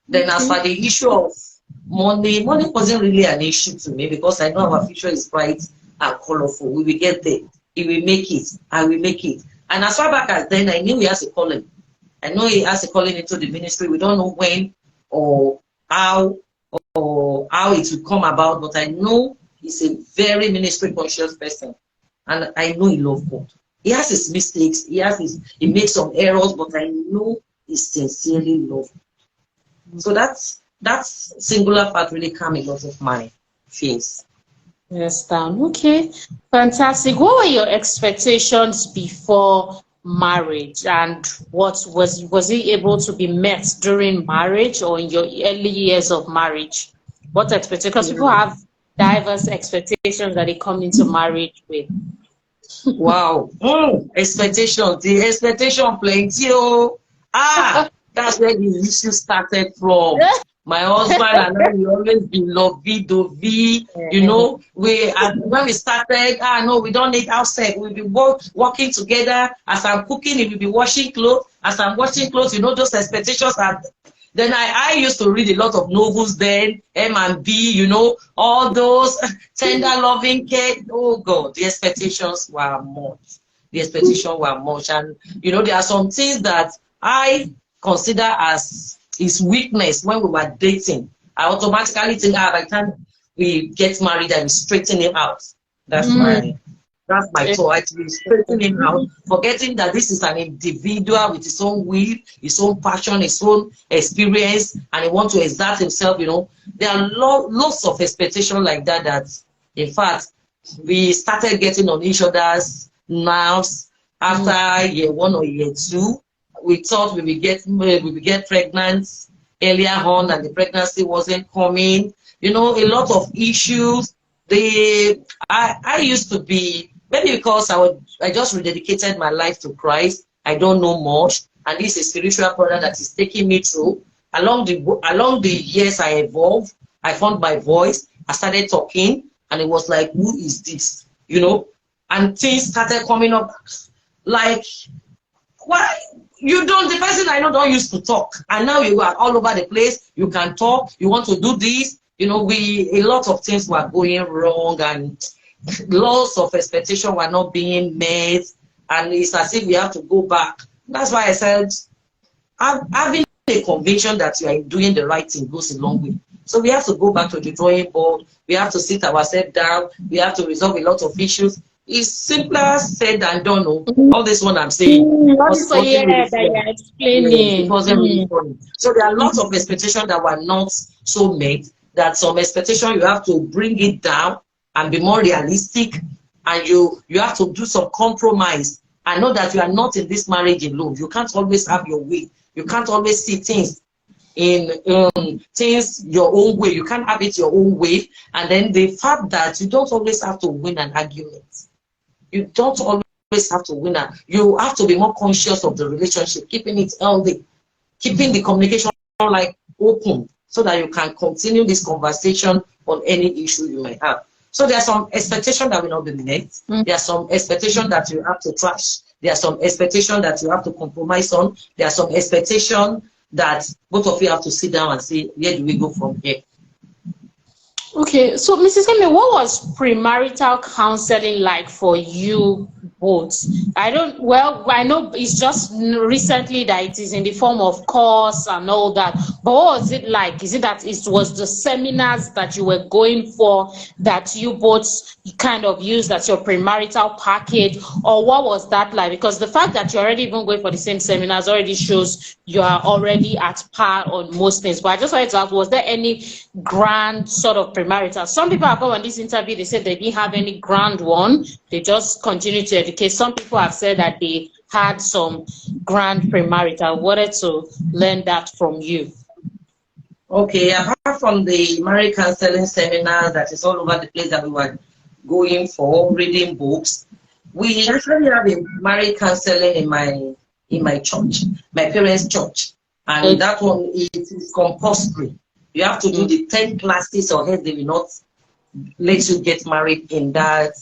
Then as for the issue of money wasn't really an issue to me because I know our future is bright and colorful. We will get there. He will make it. I will make it. And as far back as then, I knew he has a calling. I know he has a calling into the ministry. We don't know when or how it will come about, but I know he's a very ministry conscious person. And I know he loves God. He has his mistakes, he makes some errors, but I know he sincerely loves God. So that's singular fact really calmed a lot of my fears. Yes, okay. Fantastic. What were your expectations before marriage, and what was it able to be met during marriage or in your early years of marriage? What expectations? Because people have diverse expectations that they come into marriage with. Wow. Expectation. The expectation plenty. Oh. That's where the issue started from. My husband and I will always be lovey-dovey. You know, when we started, no, we don't need outside. We'll be working together. As I'm cooking, he will be washing clothes. As I'm washing clothes, you know, those expectations are. Then I used to read a lot of novels then, M&B, you know, all those tender loving care. Oh God, the expectations were much. The expectations were much. And, you know, there are some things that I consider as his weakness when we were dating. I automatically think, by the time we get married, I will straighten him out. That's my thought. I will straighten him out, forgetting that this is an individual with his own will, his own passion, his own experience, and he wants to exert himself, you know. There are lots of expectations like that that, in fact, we started getting on each other's nerves after year 1 or year 2. We thought we would get pregnant earlier on, and the pregnancy wasn't coming. You know, a lot of issues. I used to be, maybe because I just rededicated my life to Christ. I don't know much, and this is a spiritual brother that is taking me through. Along the years I evolved, I found my voice. I started talking, and it was like, who is this? You know, and things started coming up, like, why? The person I know don't used to talk, and now you are all over the place. You can talk, you want to do this, you know, a lot of things were going wrong, and lots of expectations were not being met, and it's as if we have to go back. That's why I said, having a conviction that you are doing the right thing goes a long way. So we have to go back to the drawing board, we have to sit ourselves down, we have to resolve a lot of issues. It's simpler said than done. All this one I'm saying that you're explaining. It wasn't really funny. So there are lots of expectations that were not so met. That some expectation you have to bring it down and be more realistic, and you have to do some compromise. I know that you are not in this marriage alone. You can't always have your way. You can't always see things things your own way. You can't have it your own way. And then the fact that you don't always have to win an argument. You don't always have to win. You have to be more conscious of the relationship, keeping it healthy, keeping the communication like open, so that you can continue this conversation on any issue you may have. So there are some expectations that will not be met. There are some expectations that you have to trash. There are some expectations that you have to compromise on. There are some expectations that both of you have to sit down and say, where do we go from here? Okay, so Mrs. Kemi, what was premarital counseling like for you both? I know it's just recently that it is in the form of course and all that, but what was it like? Is it that it was the seminars that you were going for that you both kind of used as your premarital package, or what was that like? Because the fact that you're already even going for the same seminars already shows you are already at par on most things. But I just wanted to ask, was there any grand sort of premarital? Some people have come on this interview, they said they didn't have any grand one, they just continue to educate. Some people have said that they had some grand premarital. I wanted to learn that from you. Okay, apart from the marriage counseling seminar that is all over the place that we were going for, reading books, we actually have a marriage counseling in my church, my parents' church, and that one is compulsory. You have to do the 10 classes, or else they will not let you get married in that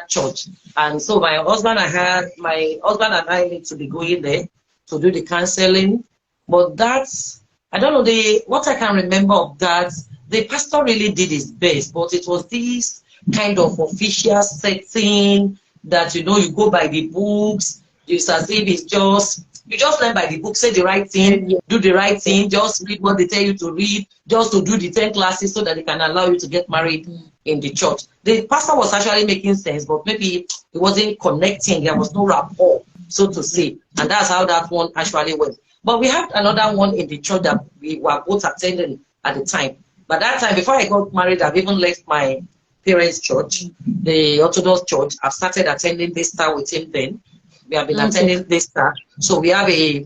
church. And so my husband and I need to be going there to do the counseling. But that's, I don't know, what I can remember of that, the pastor really did his best, but it was this kind of official setting that, you know, you go by the books. It's as if it's just, you just learn by the book, say the right thing, do the right thing, just read what they tell you to read, just to do the 10 classes so that they can allow you to get married in the church. The pastor was actually making sense, but maybe he wasn't connecting. There was no rapport, so to say. And that's how that one actually went. But we had another one in the church that we were both attending at the time. But that time, before I got married, I've even left my parents' church, the Orthodox church. I've started attending this star with him then. We have been attending this star. So we have a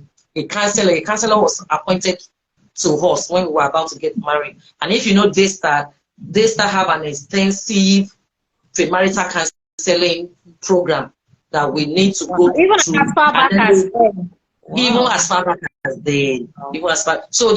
counselor. A counselor was appointed to us when we were about to get married. And if you know this star have an extensive premarital counseling program that we need to go even through. As far back as even as far back as so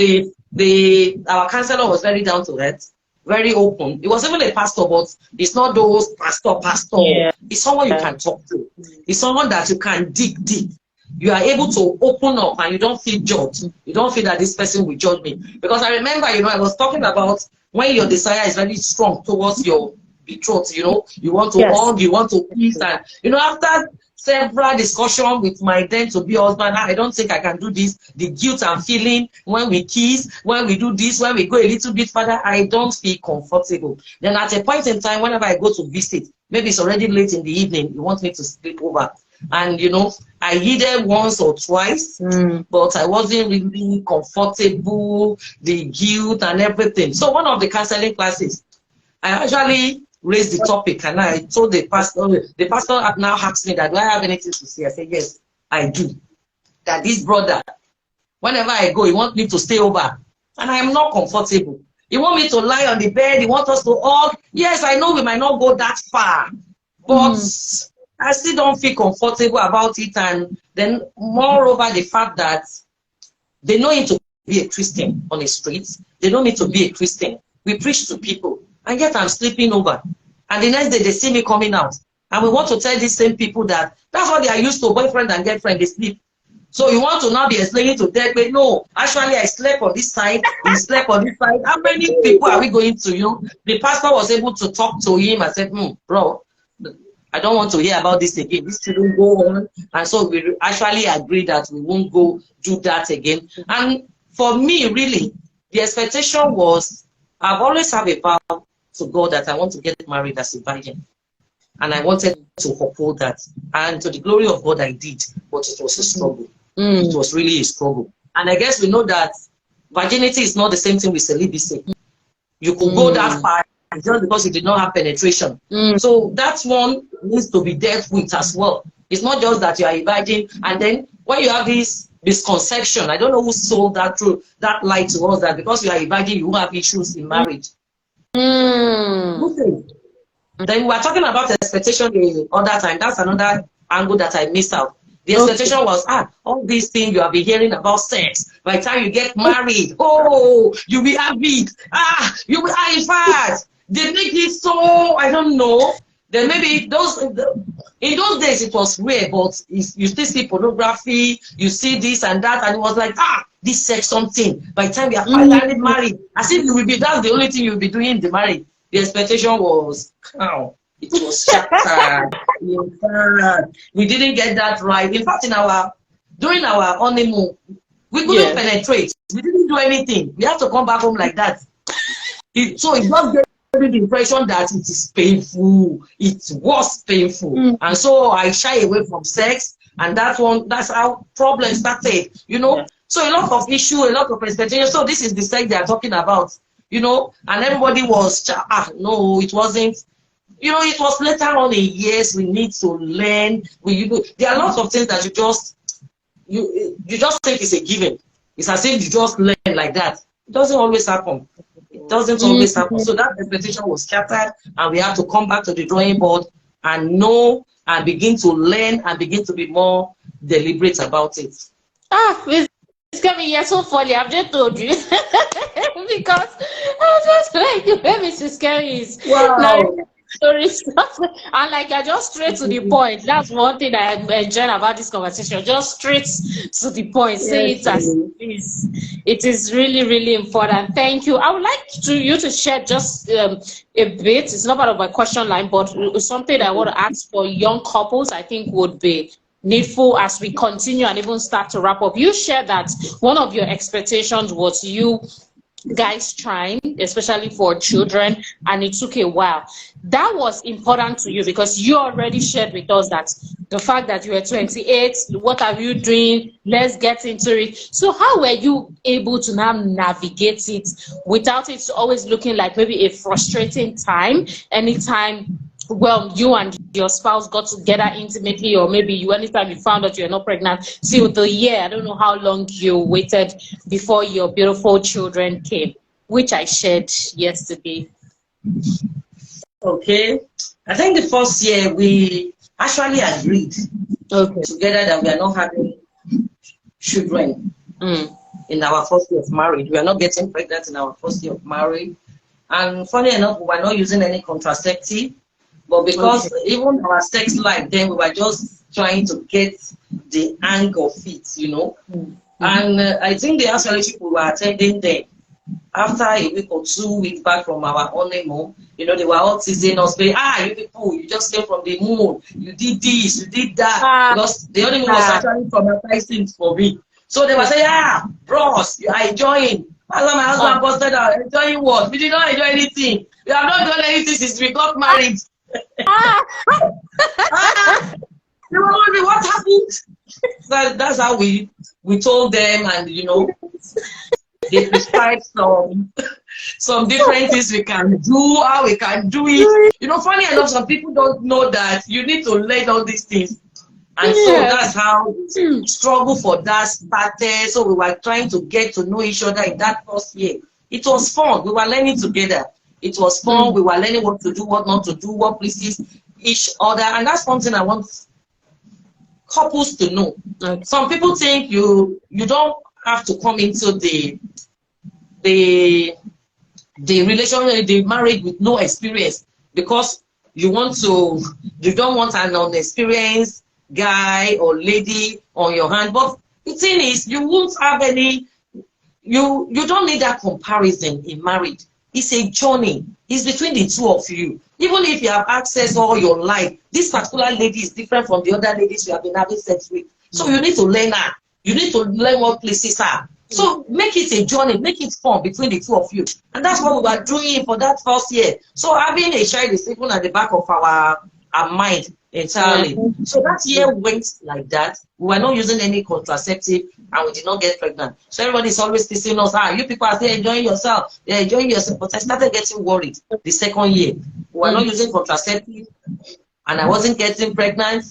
our counselor was very down to earth, very open. It was even a pastor, but it's not those pastor. Yeah. It's someone you can talk to. It's someone that you can dig deep. You are able to open up and you don't feel judged. You don't feel that this person will judge me. Because I remember, you know, I was talking about when your desire is very strong towards your betrothed, you know, you want to hug, you want to kiss, and, you know, after several discussions with my then to be husband, I don't think I can do this. The guilt I'm feeling when we kiss, when we do this, when we go a little bit further, I don't feel comfortable. Then at a point in time, whenever I go to visit, maybe it's already late in the evening, you want me to sleep over. And, you know, I needed once or twice, but I wasn't really comfortable, the guilt and everything. So one of the counseling classes, I actually raised the topic and I told the pastor now asked me that, do I have anything to say? I said, yes, I do. That this brother, whenever I go, he wants me to stay over and I am not comfortable. He wants me to lie on the bed. He wants us to hug. Yes, I know we might not go that far, but I still don't feel comfortable about it. And then moreover, the fact that they know him to be a Christian on the streets. They know me to be a Christian. We preach to people. And yet I'm sleeping over. And the next day they see me coming out. And we want to tell these same people that that's what they are used to, boyfriend and girlfriend, they sleep. So you want to now be explaining to them, but no, actually I slept on this side, he slept on this side. How many people are we going to? You know, the pastor was able to talk to him and said, bro, I don't want to hear about this again. This shouldn't go on. And so we actually agreed that we won't go do that again. And for me, really, the expectation was, I've always had a vow to God that I want to get married as a virgin. And I wanted to uphold that. And to the glory of God, I did. But it was a struggle. It was really a struggle. And I guess we know that virginity is not the same thing with celibacy. You could go that far just because you did not have penetration. So that one needs to be dealt with as well. It's not just that you are a virgin. And then when you have this misconception, I don't know who sold that lie to us, that because you are a virgin, you won't have issues in marriage. Then we were talking about expectation the other time. That's another angle that I missed out. The expectation was, all these things you have been hearing about sex. By the time you get married, you'll be happy. You will, in fact, they make it so, I don't know. Then maybe in those days it was rare, but you still see pornography, you see this and that, and it was like, this sex something. By the time you are finally married, as if that's the only thing you'll be doing in the marriage. The expectation was, it was shattered. We didn't get that right. In fact, during our honeymoon, we couldn't penetrate. We didn't do anything. We had to come back home like that. So it just gave me the impression that it is painful. It was painful. And so I shy away from sex. And that's how problems started, you know. So a lot of issue, a lot of expectation. So this is the sex they are talking about, you know. And everybody was, no, it wasn't. You know, it was later on in years we need to learn. There are lots of things that you just think it's a given. It's as if you just learn like that. It doesn't always happen. It doesn't always happen. So that expectation was scattered, and we have to come back to the drawing board and know and begin to learn and begin to be more deliberate about it. Miss Kemi, you're so funny. I've just told you. Because I was just like the way Mrs. Kemi is. Wow. Stories, and like I just straight to the point. That's one thing I enjoy about this conversation. Just straight to the point. Say it as it is. It is really, really important. Thank you. I would like you to share just a bit. It's not part of my question line, but something I want to ask for young couples. I think would be needful as we continue and even start to wrap up. You shared that one of your expectations was you guys trying, especially for children, and it took a while. That was important to you because you already shared with us that the fact that you were 28, what are you doing? Let's get into it. So how were you able to now navigate it without it always looking like maybe a frustrating time anytime, well, you and your spouse got together intimately, or maybe anytime you found out you're not pregnant, till the year, I don't know how long you waited before your beautiful children came, which I shared yesterday. Okay. I think the first year we actually agreed together that we are not having children in our first year of marriage. We are not getting pregnant in our first year of marriage. And funny enough, we were not using any contraceptive. But because even our sex life then, we were just trying to get the hang of it, you know. And I think the actually people were attending then, after a week or 2 weeks back from our honeymoon, you know, they were all teasing us, saying, you people, you just came from the moon, you did this, you did that. Because the honeymoon was actually traumatizing for me. So they were saying, bros, you are enjoying. After my husband posted out, enjoying what? We did not enjoy anything. We have not done anything since we got married. They were wondering what happened. So that's how we told them, and you know, they prescribed some different things we can do, how we can do it. You know, funny enough, some people don't know that you need to learn all these things. And so that's how struggle for that started. So we were trying to get to know each other in that first year. It was fun. We were learning together. It was fun. We were learning what to do, what not to do, what pleases each other. And that's something I want couples to know. Some people think you don't have to come into the relationship, the marriage with no experience, because you don't want an unexperienced guy or lady on your hand. But the thing is, you won't have any, you don't need that comparison in marriage. It's a journey. It's between the two of you. Even if you have access all your life, this particular lady is different from the other ladies you have been having sex with. So you need to learn her. You need to learn what pleases her. So make it a journey, make it fun between the two of you. And that's what we were doing for that first year. So having a child is even at the back of our mind entirely. So that year went like that. We were not using any contraceptive and we did not get pregnant. So everybody's always teasing us, you people are still enjoying yourself. They're enjoying yourself. But I started getting worried the second year. We were not using contraceptive and I wasn't getting pregnant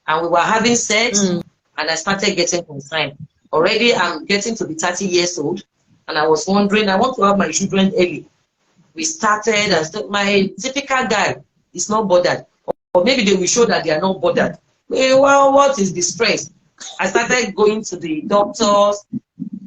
and we were having sex and I started getting concerned. Already I'm getting to be 30 years old and I was wondering, I want to have my children early. We started, and my typical guy is not bothered. Or maybe they will show that they are not bothered. Well, what is the stress? I started going to the doctors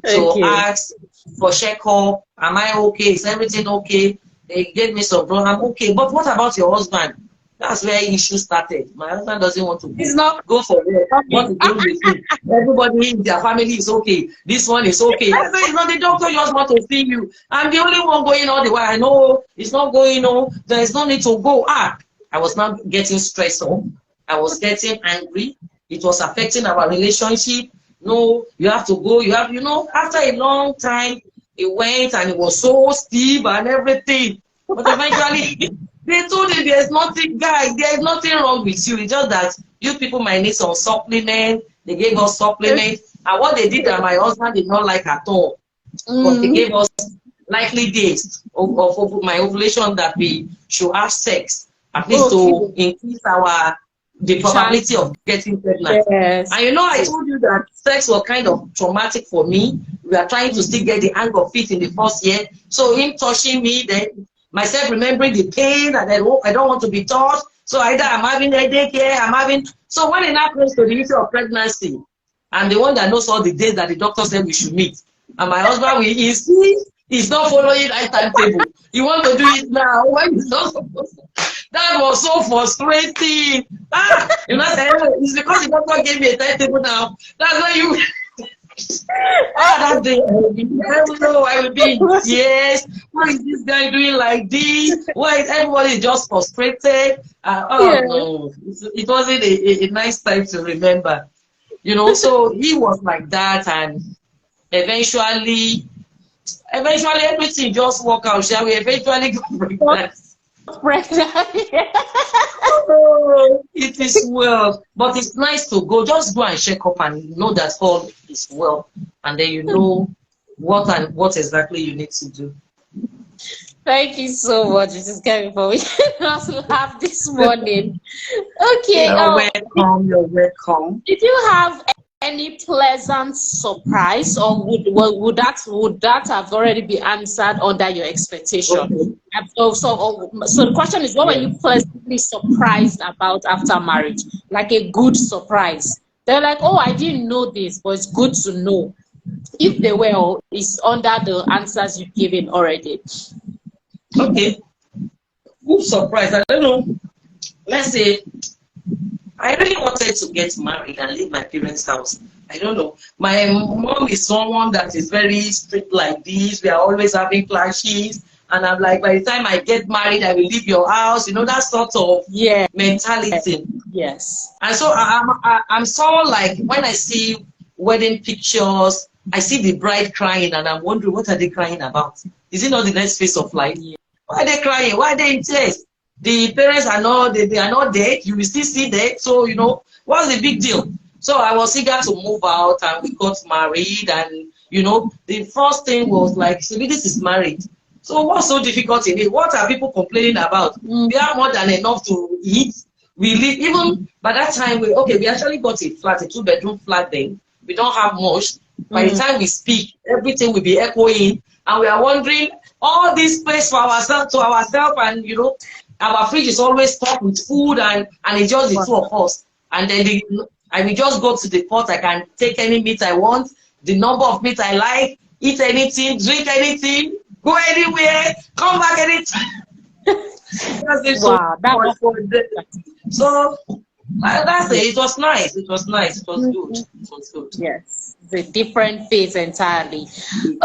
to ask for checkup. Am I okay? Is everything okay? They gave me some problem. I'm okay. But what about your husband? That's where issues started. My husband doesn't want to go for work. What to do with him? Everybody in their family is okay. This one is okay. I say it's not the doctor just want to see you. I'm the only one going all the way. I know it's not going on. There is no need to go. I was not getting stressed on. I was getting angry. It was affecting our relationship. No, you have to go. You have, after a long time, it went and it was so steep and everything. But eventually, they told him there's nothing, guys, there's nothing wrong with you. It's just that you people might need some supplement. They gave us supplement. And what they did that my husband did not like at all. But they gave us likely days of my ovulation that we should have sex. at least to increase the probability of getting pregnant. Yes. And you know, I told you that sex was kind of traumatic for me. We are trying to still get the hang of it in the first year. So him touching me, then myself remembering the pain, and then I don't want to be touched. So either I'm having a headache here, so when it now comes to the issue of pregnancy, I'm the one that knows all the days that the doctor said we should meet. And my husband, he's not following that timetable. You want to do it now when he's not supposed to. That was so frustrating. You know, it's because the doctor gave me a timetable now. That's why you. That day, I will be in tears. Why is this guy doing like this? Why is everybody just frustrated? No, it wasn't a nice time to remember. You know, so he was like that, and eventually everything just worked out. Shall we eventually got pregnant? Oh, it is well, but it's nice to just go and check up and know that all is well, and then you know what exactly you need to do. Thank you so much, Mrs. Kemi, for us to have this morning. Okay, you're welcome. Did you have any pleasant surprise, or would that have already been answered under your expectation? Okay. So the question is, what were you pleasantly surprised about after marriage? Like a good surprise. They're like, oh, I didn't know this, but it's good to know. If they were, it's under the answers you've given already. Okay. Good surprise. I don't know. Let's say I really wanted to get married and leave my parents' house. I don't know. My mom is someone that is very strict like this. We are always having clashes. And I'm like, by the time I get married, I will leave your house. You know, that sort of mentality. Yes. And so I'm someone like, when I see wedding pictures, I see the bride crying, and I'm wondering, what are they crying about? Is it not the next phase of life? Yeah. Why are they crying? Why are they in tears? The parents are not, they are not dead. You will still see them. So, you know, what's the big deal? So I was eager to move out, and we got married. And, you know, the first thing was like, so this is married. So what's so difficult in it? What are people complaining about? We have more than enough to eat. We live, even by that time, we actually got a flat, a 2-bedroom flat then. We don't have much. By the time we speak, everything will be echoing. And we are wondering, all this space for ourselves, and, you know, our fridge is always stocked with food, and it's just the two of us. And then I will just go to the pot. I can take any meat I want, the number of meat I like, eat anything, drink anything, go anywhere, come back anytime. Wow, so that's it. It was nice. It was nice. It was good. It was good. Yes, it's a different phase entirely.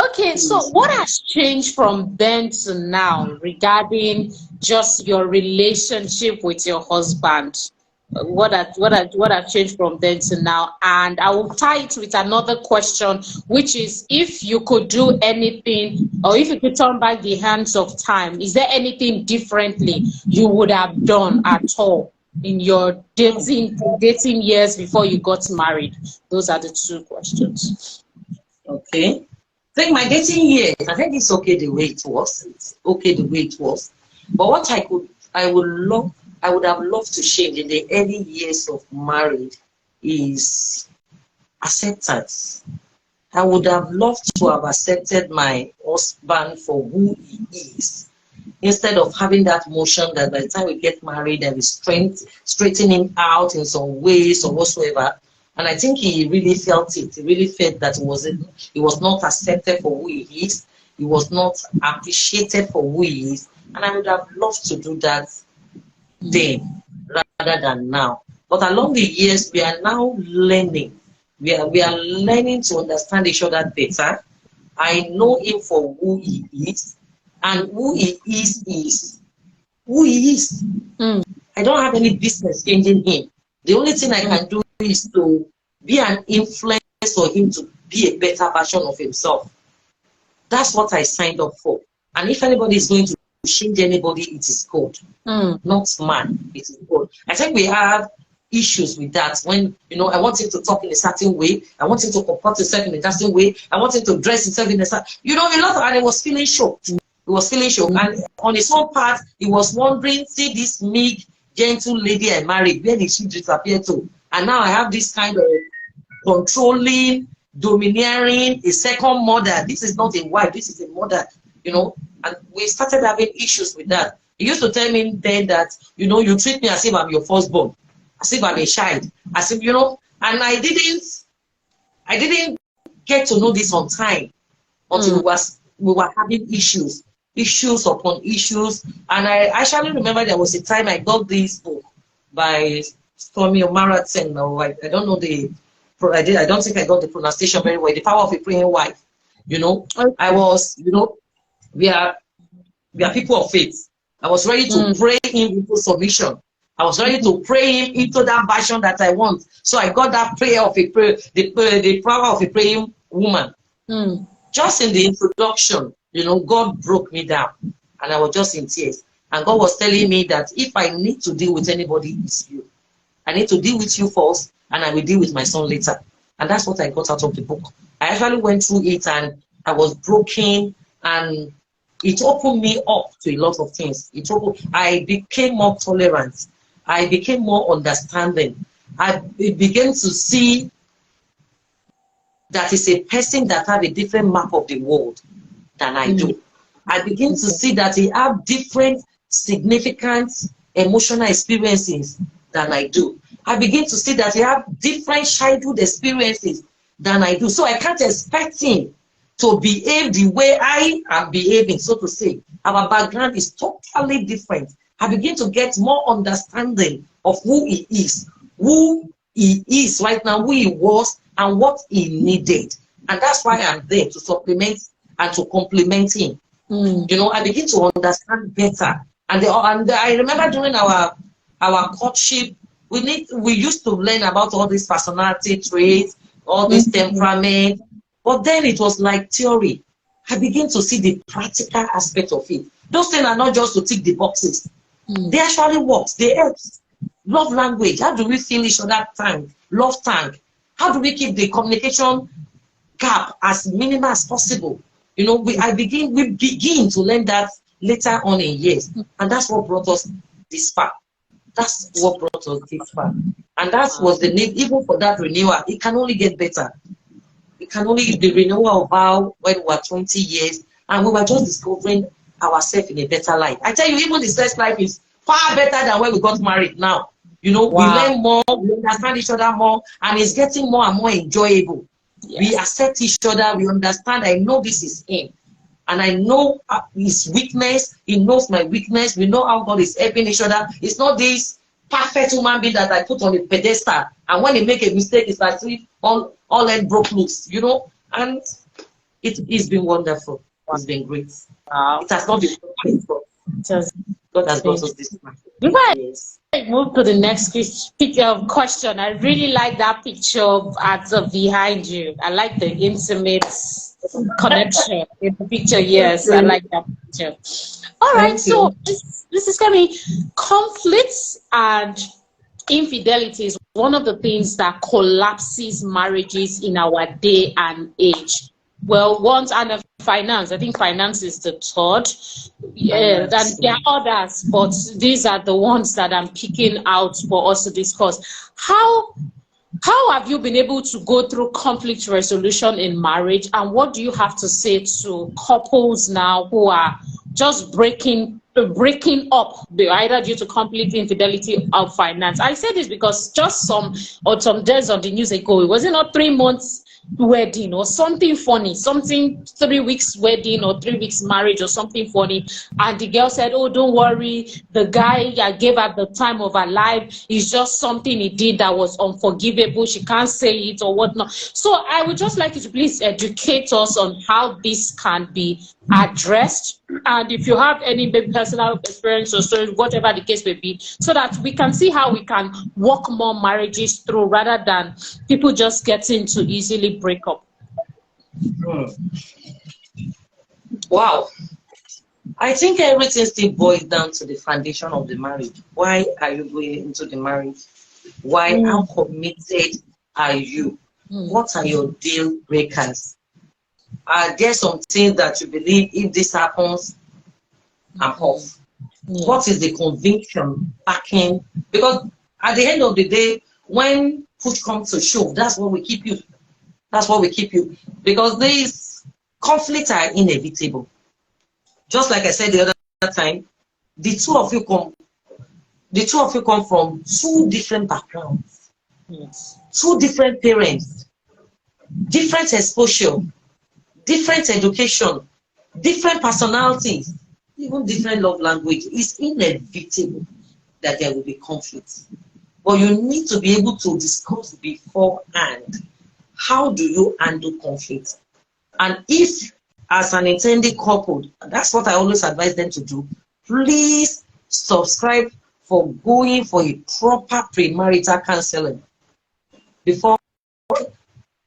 Okay, so what has changed from then to now regarding just your relationship with your husband? What have changed from then to now? And I will tie it with another question, which is, if you could do anything, or if you could turn back the hands of time, is there anything differently you would have done at all in your dating years before you got married? Those are the two questions. Okay. I think my dating years, I think it's okay the way it was. It's okay the way it was. But what I would have loved to change in the early years of marriage is acceptance. I would have loved to have accepted my husband for who he is, instead of having that motion that by the time we get married, I will straighten him out in some ways or whatsoever. And I think he really felt it. He really felt that he was not accepted for who he is. He was not appreciated for who he is. And I would have loved to do that then rather than now. But along the years, we are now learning. We are learning to understand each other better. I know him for who he is, and who he is who he is. I don't have any business changing him. The only thing I can do is to be an influence for him to be a better version of himself. That's what I signed up for. And if anybody is going to change anybody, it is God, not man. It is God. I think we have issues with that. When, you know, I want him to talk in a certain way, I want him to comport himself in a certain way, I want him to dress himself in a certain, you know, a lot of, and I was feeling shocked. He was feeling shock. And on his own part, he was wondering, see this meek, gentle lady I married, where did she disappear to? And now I have this kind of controlling, domineering, a second mother. This is not a wife, this is a mother, you know. And we started having issues with that. He used to tell me then that, you know, you treat me as if I'm your firstborn, as if I'm a child, as if, you know, and I didn't get to know this on time until we were having issues upon issues. And I actually remember there was a time I got this book by Kemi Olutayo. I don't know I don't think I got the pronunciation very well. The Power of a Praying Wife. You know, I was, you know, we are people of faith. I was ready to pray him into submission. I was ready to pray him into that version that I want. So I got that prayer of a prayer, the power of a praying woman. Just in the introduction, you know, God broke me down, and I was just in tears. And God was telling me that if I need to deal with anybody, it's you. I need to deal with you first, and I will deal with my son later. And that's what I got out of the book. I actually went through it, and I was broken, and it opened me up to a lot of things. I became more tolerant. I became more understanding. I began to see that is a person that have a different map of the world than I do. I begin to see that he have different significant emotional experiences than I do. I begin to see that he have different childhood experiences than I do. So I can't expect him to behave the way I am behaving, so to say. Our background is totally different. I begin to get more understanding of who he is right now, who he was, and what he needed. And that's why I'm there, to supplement and to complement him. You know, I begin to understand better. And I remember during our courtship, we used to learn about all these personality traits, all this temperament, but then it was like theory. I begin to see the practical aspect of it. Those things are not just to tick the boxes. They actually work. They help. Love language. How do we feel each other tank? Love tank. How do we keep the communication gap as minimal as possible? You know, we begin to learn that later on in years. And that's what brought us this far. That's what brought us this far. And that was the need, even for that renewal. It can only get better. It can only be the renewal of vow when we were 20 years. And we were just discovering ourselves in a better life. I tell you, even the sex life is far better than when we got married now. You know, we learn more, we understand each other more, and it's getting more and more enjoyable. Yes. We accept each other, we understand. I know this is him, and I know his weakness. He knows my weakness. We know how God is helping each other. It's not this perfect human being that I put on a pedestal, and when he make a mistake, it's like all end broke loose, you know. And it's been wonderful. It's been great. It has not been perfect, but God has brought us this far. Yes. Move to the next question. I really like that picture behind you. I like the intimate connection in the picture. Yes, I like that picture. All right, so this is Kemi. Conflicts and infidelity is one of the things that collapses marriages in our day and age. Well, and finance. I think finance is the third. Yeah, then there are others, but these are the ones that I'm picking out for us to discuss. How have you been able to go through conflict resolution in marriage, and what do you have to say to couples now who are just breaking up, either due to conflict, infidelity, or finance? I say this because just some days on the news ago, it wasn't not 3 months wedding or something funny, something 3 weeks wedding or 3 weeks marriage or something funny, and the girl said, oh, don't worry, the guy I gave at the time of her life is just something he did that was unforgivable, she can't say it or whatnot. So I would just like you to please educate us on how this can be addressed, and if you have any personal experience or stories, whatever the case may be, so that we can see how we can walk more marriages through rather than people just getting to easily break up. Wow. I think everything still boils down to the foundation of the marriage. Why are you going into the marriage? Why? How committed are you? What are your deal breakers? Are there some things that you believe if this happens, and puff. Yes. What is the conviction backing? Because at the end of the day, when push comes to shove, that's what we keep you. That's what we keep you. Because these conflicts are inevitable. Just like I said the other time, the two of you come from two different backgrounds, Yes. two different parents, different exposure, different education, different personalities, even different love language. It's inevitable that there will be conflicts. But you need to be able to discuss beforehand. How do you handle conflict? And if, as an intended couple, that's what I always advise them to do, please subscribe for going for a proper premarital counseling before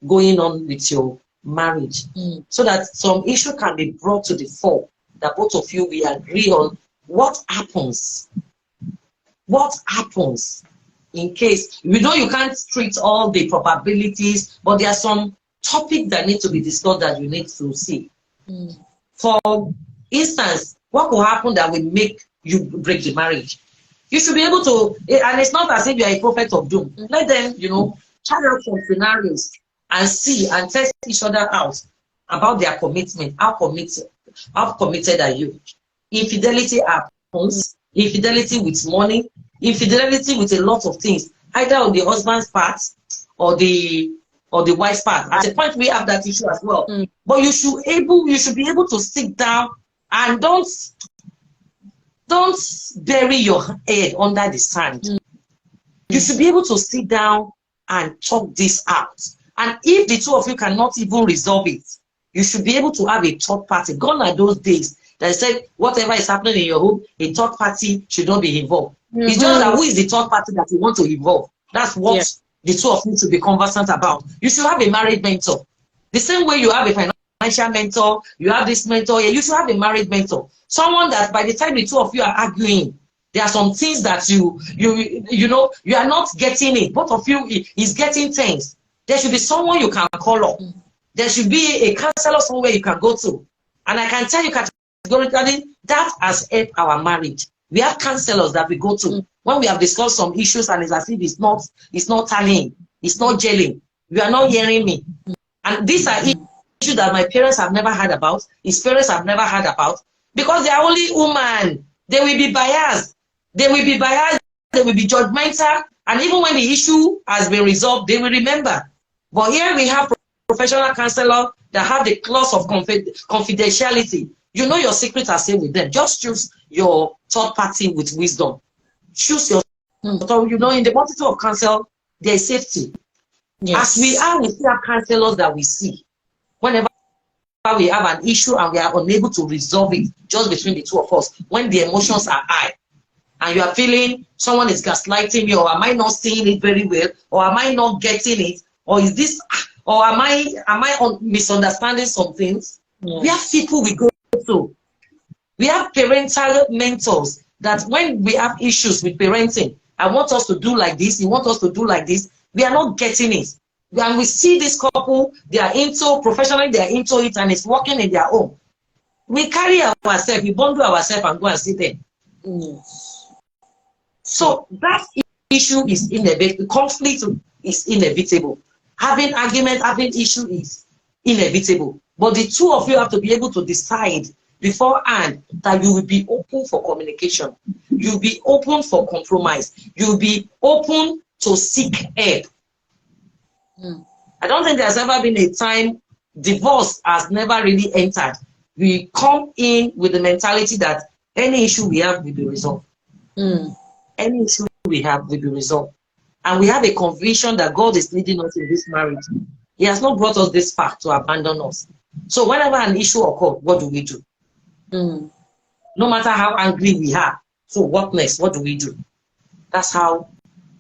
going on with your marriage, so that some issue can be brought to the fore, that both of you will agree on what happens. What happens in case, you know, you can't treat all the probabilities, but there are some topics that need to be discussed that you need to see. For instance, what will happen that will make you break the marriage? You should be able to, and it's not as if you are a prophet of doom. Let them, you know, try out some scenarios and see and test each other out about their commitment. How committed are you? Infidelity happens, infidelity with money, infidelity with a lot of things, either on the husband's part or the wife's part. At the point we have that issue as well. But you should be able to sit down and don't bury your head under the sand. You should be able to sit down and talk this out. And if the two of you cannot even resolve it, you should be able to have a third party. Gone are those days that said whatever is happening in your home, a third party should not be involved. It's just that who is the third party that you want to involve? That's what the two of you should be conversant about. You should have a married mentor. The same way you have a financial mentor, you have this mentor, you should have a married mentor. Someone that by the time the two of you are arguing, there are some things that you know you are not getting it. Both of you is getting things. There should be someone you can call up. There should be a counselor somewhere you can go to. And I can tell you categorically that has helped our marriage. We have counselors that we go to when we have discussed some issues and it's as if it's not tallying, it's not gelling. You are not hearing me. And these are issues that my parents have never heard about, his parents have never heard about, because they are only human. They will be biased. They will be biased. They will be judgmental. And even when the issue has been resolved, they will remember. But here we have professional counselors that have the clause of confidentiality. You know your secrets are safe with them. Just choose your third party with wisdom. Choose your so, you know, in the multitude of counsel, there is safety. Yes. As we still have counselors that we see. Whenever we have an issue and we are unable to resolve it just between the two of us, when the emotions are high, and you are feeling someone is gaslighting me, or am I not seeing it very well, or am I not getting it, or is this, or am I misunderstanding some things? We have people we go to. We have parental mentors that when we have issues with parenting, I want us to do like this, you want us to do like this, we are not getting it. And we see this couple, they are into, professionally they are into it and it's working in their own. We carry ourselves, we bundle ourselves and go and sit there. So that issue is inevitable. Conflict is inevitable. Having argument, having issue is inevitable. But the two of you have to be able to decide beforehand that you will be open for communication. You'll be open for compromise. You'll be open to seek help. I don't think there's ever been a time divorce has never really entered. We come in with the mentality that any issue we have will be resolved. Any issue we have will be resolved. And we have a conviction that God is leading us in this marriage. He has not brought us this far to abandon us. So whenever an issue occurs, what do we do? No matter how angry we are. So what next? What do we do? That's how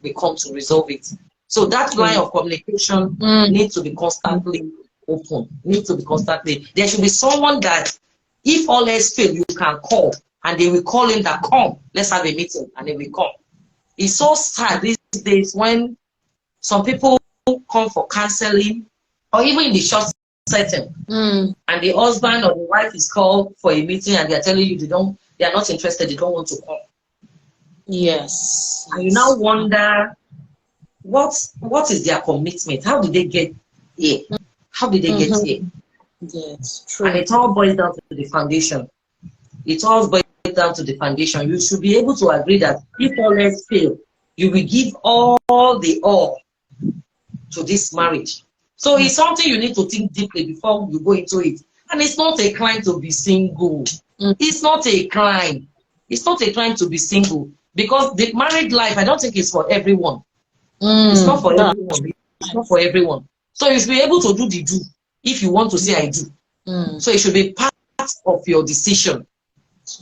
we come to resolve it. So that line of communication needs to be constantly open. Needs to be constantly. There should be someone that, if all else fail, you can call, and they will call him that, come, let's have a meeting, and they will come. It's so sad these days when some people come for counseling, or even in the short setting, and the husband or the wife is called for a meeting, and they're telling you they are not interested, they don't want to come. Yes. And you now wonder what is their commitment? How did they get here? How did they get here? Yes, true. And it all boils down to the foundation. It all boils down to the foundation. You should be able to agree that if all else fail, you will give all to this marriage. So it's something you need to think deeply before you go into it. And it's not a crime to be single. It's not a crime. It's not a crime to be single. Because the married life, I don't think it's for everyone. It's not for everyone. It's not for everyone. So you should be able to do the do if you want to say I do. So it should be part of your decision.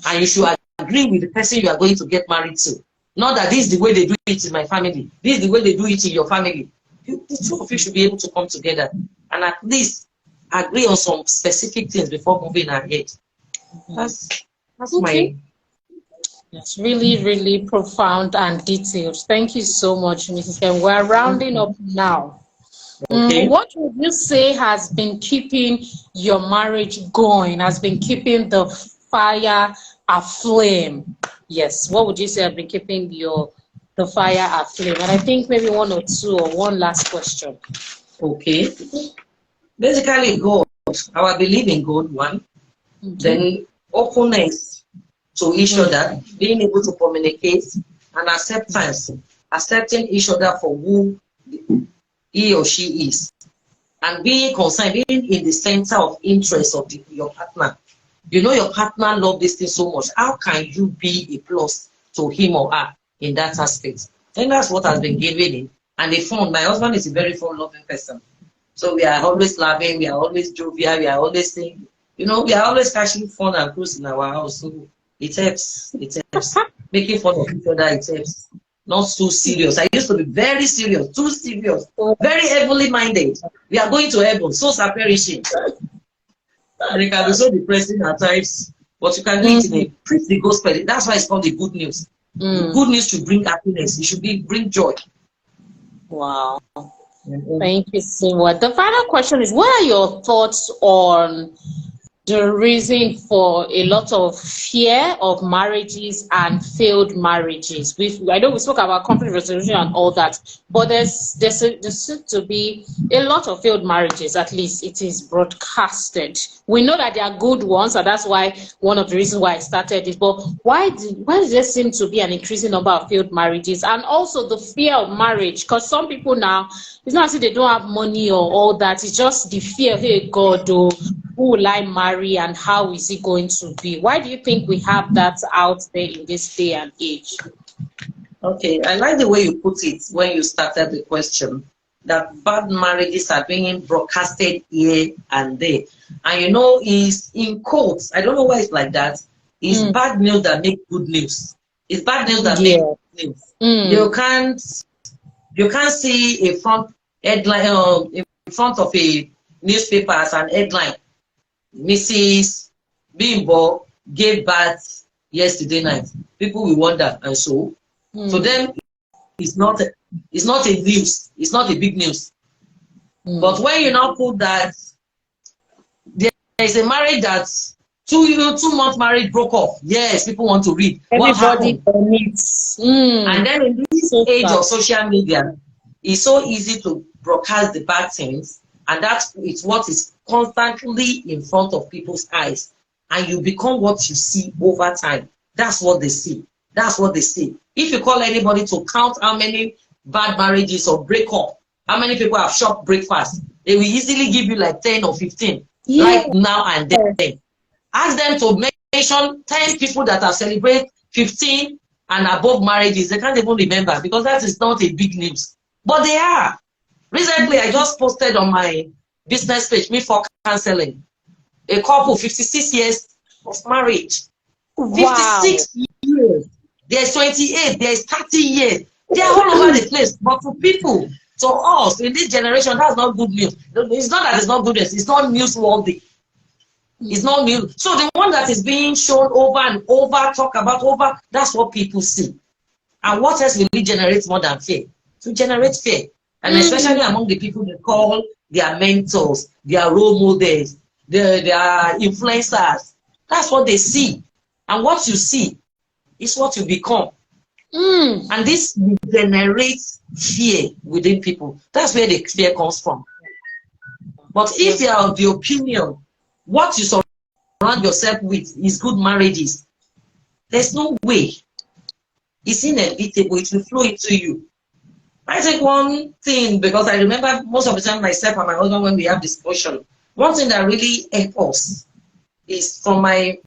And you should agree with the person you are going to get married to. Not that this is the way they do it in my family. This is the way they do it in your family. The two of you should be able to come together and at least agree on some specific things before moving ahead. That's my... It's really, really profound and detailed. Thank you so much, Mrs. Ken. We're rounding up now. Okay. What would you say has been keeping your marriage going, has been keeping the fire aflame? Yes, what would you say has been keeping the fire aflame? And I think maybe one or two or one last question. Okay. Basically, God. Our belief in God, one. Then openness to each other, being able to communicate, and acceptance, accepting each other for who he or she is, and being concerned, being in the center of interest of your partner. You know your partner loves this thing so much. How can you be a plus to him or her in that aspect? And that's what has been given in. And the fun, my husband is a very fun loving person. So we are always laughing, we are always jovial, we are always saying, you know, we are always catching fun and cruise in our house. So it helps. It helps. Making fun of each other, it helps. Not too serious. I used to be very serious, too serious, very heavily minded. We are going to heaven, souls are perishing. And it can be so depressing at times, but you can do it in a preach the gospel. That's why it's called the good news. Good news should bring happiness. It should bring joy. Wow. Thank you so much. The final question is, what are your thoughts on the reason for a lot of fear of marriages and failed marriages? I know we spoke about conflict resolution and all that, but there seems to be a lot of failed marriages. At least it is broadcasted. We know that there are good ones, and that's why one of the reasons why I started this. But why does there seem to be an increasing number of failed marriages, and also the fear of marriage? Because some people now, it's not as if they don't have money or all that. It's just the fear. Hey God, who will I marry and how is it going to be? Why do you think we have that out there in this day and age? Okay, I like the way you put it when you started the question, that bad marriages are being broadcasted here and there. And you know, is in quotes, I don't know why it's like that. It's bad news that make good news. It's bad news that make good news. You can't see a front headline in front of a newspaper as an headline. Mrs. Bimbo gave birth yesterday night. People will wonder, and so to them, it's not a news. It's not a big news. But when you now put that there is a marriage that's 2 month marriage broke off, yes, people want to read. Everybody needs. And then in this age of social media, it's so easy to broadcast the bad things, and that is what is constantly in front of people's eyes, and you become what you see over time. That's what they see. That's what they see. If you call anybody to count how many bad marriages or breakup, how many people have short breakfast, they will easily give you like 10 or 15 right now and then. Ask them to mention 10 people that have celebrated 15 and above marriages. They can't even remember, because that is not a big news. But they are. Recently, I just posted on my business page, Me for Counseling, a couple, 56 years of marriage. Wow. 56 years. There's 28, there's 30 years. They are all over the place. But for people, to us, in this generation, that's not good news. It's not that it's not good news. It's not newsworthy. It's not new. So the one that is being shown over and over, talk about over, that's what people see. And what else will it generate more than fear? To generate fear. And especially among the people they call their mentors, their role models, their influencers. That's what they see. And what you see is what you become. Mm. And this generates fear within people. That's where the fear comes from. But if you are of the opinion, what you surround yourself with is good marriages, there's no way. It's inevitable. It will flow into you. I think one thing, because I remember most of the time myself and my husband, when we have discussion, one thing that really helped us is from my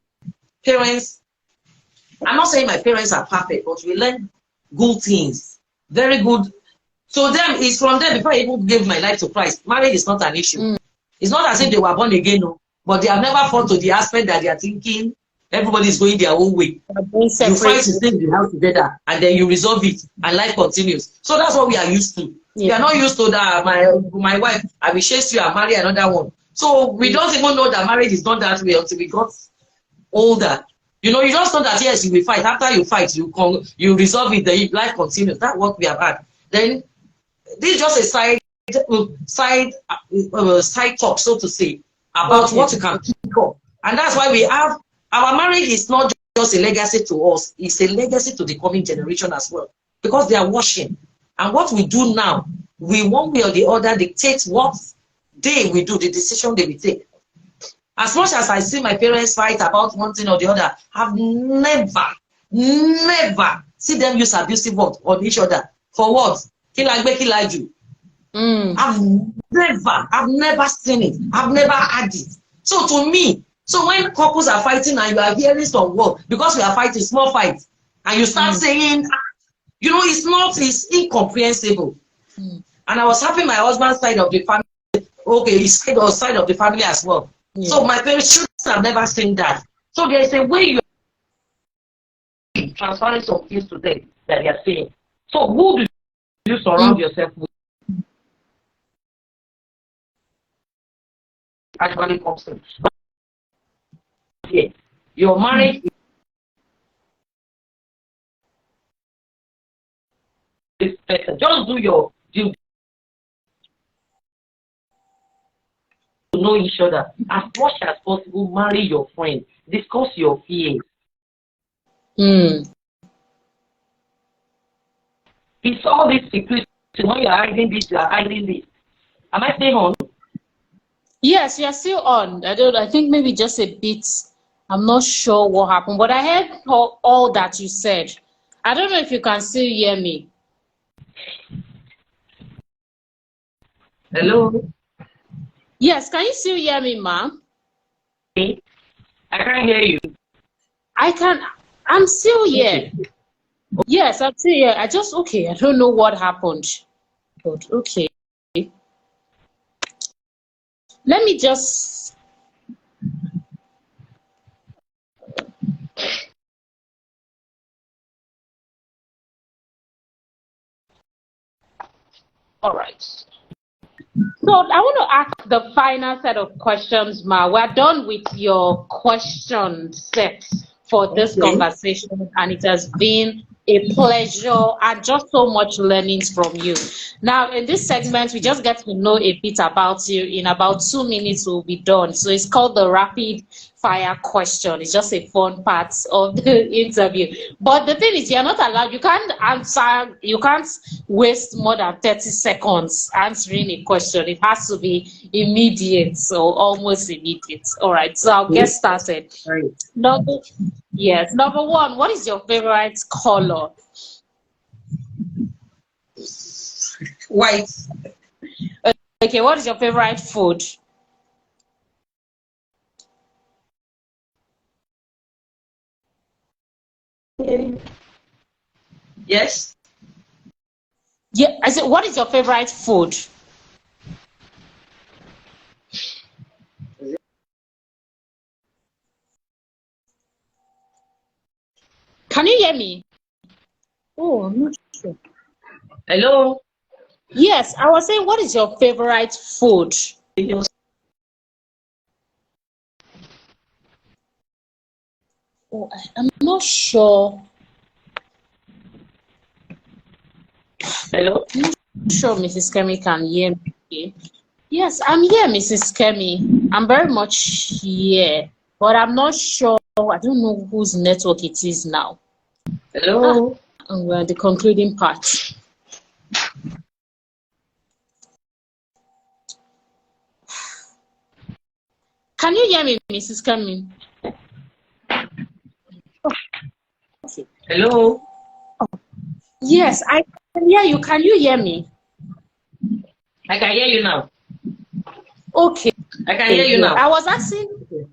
parents. I'm not saying my parents are perfect, but we learned good things. Very good. So them, it's from them before I even gave my life to Christ. Marriage is not an issue. It's not as if they were born again, no, but they have never fought to the aspect that they are thinking everybody's going their own way. You fight to stay in the house together, and then you resolve it, and life continues. So that's what we are used to. We are not used to that. My wife, I will chase you and marry another one. So we don't even know that marriage is not that way until we got older. You know, you just know that yes, you will fight. After you fight, you resolve it. The life continues. That's what we have had. Then this is just a side talk, so to say, about what you can pick up. And that's why we have our marriage is not just a legacy to us, it's a legacy to the coming generation as well. Because they are watching. And what we do now, we one way or the other dictate what they will do, the decision they will take. As much as I see my parents fight about one thing or the other, I've never see them use abusive words on each other. For what? I've never seen it. I've never had it. So to me, so when couples are fighting and you are hearing some word, because we are fighting small fights, and you start saying, you know, it's incomprehensible. And I was happy my husband's side of the family, okay, his side of the family as well. So my parents should have never seen that. So there is a way you are transferring some things to them that they are saying. So who do you surround yourself with? Actually comes in. Your marriage is better. Just do your due to know each other. As much as possible, marry your friend. Discuss your fears. It's all this secret. When you are hiding this, you are hiding this. Am I staying on? Yes, you're still on. I think maybe just a bit. I'm not sure what happened, but I heard all that you said. I don't know if you can still hear me. Hello? Yes, can you still hear me, ma'am? I can't hear you. I'm still here. Okay. Yes, I'm still here. I don't know what happened. But okay. Let me just all right. So I want to ask the final set of questions, Ma. We're done with your question set for this conversation, and it has been a pleasure and just so much learnings from you. Now, in this segment, we just get to know a bit about you. In about 2 minutes, we'll be done. So it's called the rapid fire question. It's just a fun part of the interview. But the thing is, you're not allowed, you can't waste more than 30 seconds answering a question. It has to be immediate, so almost immediate. All right, so I'll get started. Number one, what is your favorite color? White. Okay, what is your favorite food? Yes. Yeah, I said, what is your favorite food? Can you hear me? Oh, I'm not sure. Hello? Yes, I was saying, what is your favorite food? Oh, I'm not sure. Hello? I'm not sure Mrs. Kemi can hear me. Yes, I'm here, Mrs. Kemi. I'm very much here, but I'm not sure I don't know whose network it is now. Hello. And we're at the concluding part. Can you hear me, Mrs. Kemi? Okay. Hello. Yes, I can hear you. Can you hear me? I can hear you now. Okay. I can hear you now. I was asking,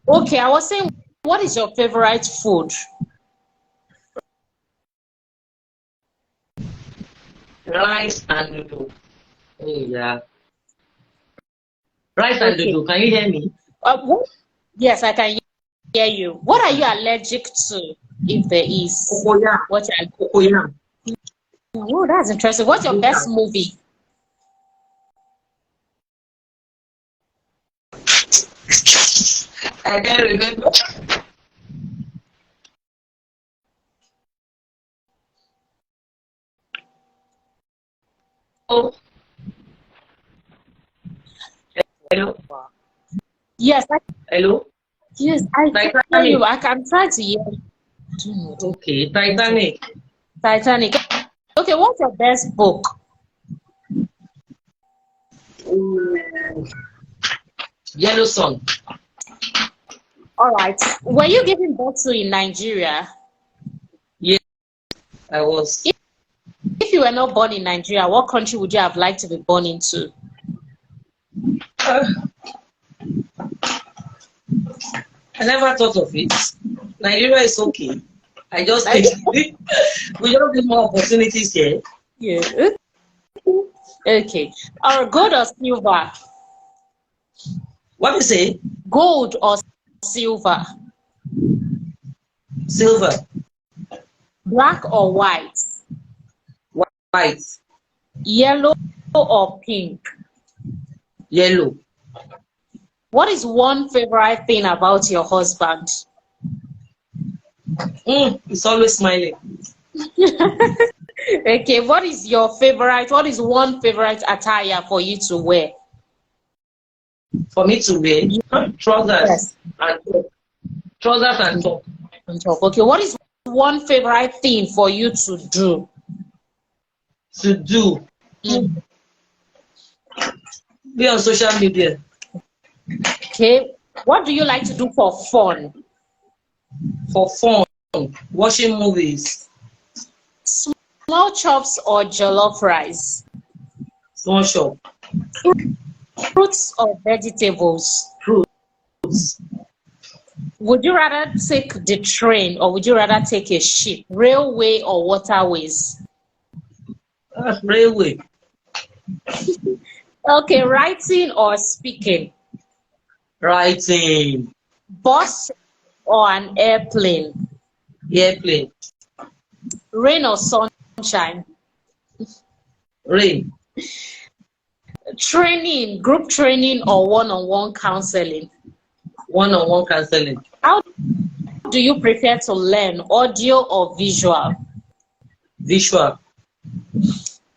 okay, I was saying, what is your favorite food? Rice and noodle. Yeah. Rice and noodle. Can you hear me? Yes, I can hear you. What are you allergic to, if there is? Cocoyam. What Cocoyam. Oh, that's interesting. What's your best movie? I can't remember. Oh. Hello. Yes. Hello. Yes, I can hear you. I can try to hear you. Okay, Titanic. Titanic. Okay, what's your best book? Yellow Sun. All right. Were you giving birth to in Nigeria? Yes, I was. If you were not born in Nigeria, what country would you have liked to be born into? I never thought of it. Nigeria is okay. I just think we don't get more opportunities here. Yeah. Okay. Or gold or silver? What do you say? Gold or silver? Silver. Black or white? White. Yellow or pink? Yellow. What is one favorite thing about your husband? He's always smiling. Okay, what is one favorite attire for you to wear? For me to wear? Trousers. Yes. And top. Trousers and top. Okay, what is one favorite thing for you to do? Be on social media. Okay, what do you like to do for fun? For fun, watching movies. Small chops or jollof rice? Small chop. Fruits or vegetables? Fruits. Would you rather take the train or would you rather take a ship? Railway or waterways? Railway. Okay, writing or speaking? Writing. Bus or an airplane? Airplane. Rain or sunshine? Rain. Training, group training or one-on-one counseling? One-on-one counseling. How do you prefer to learn, audio or visual? Visual.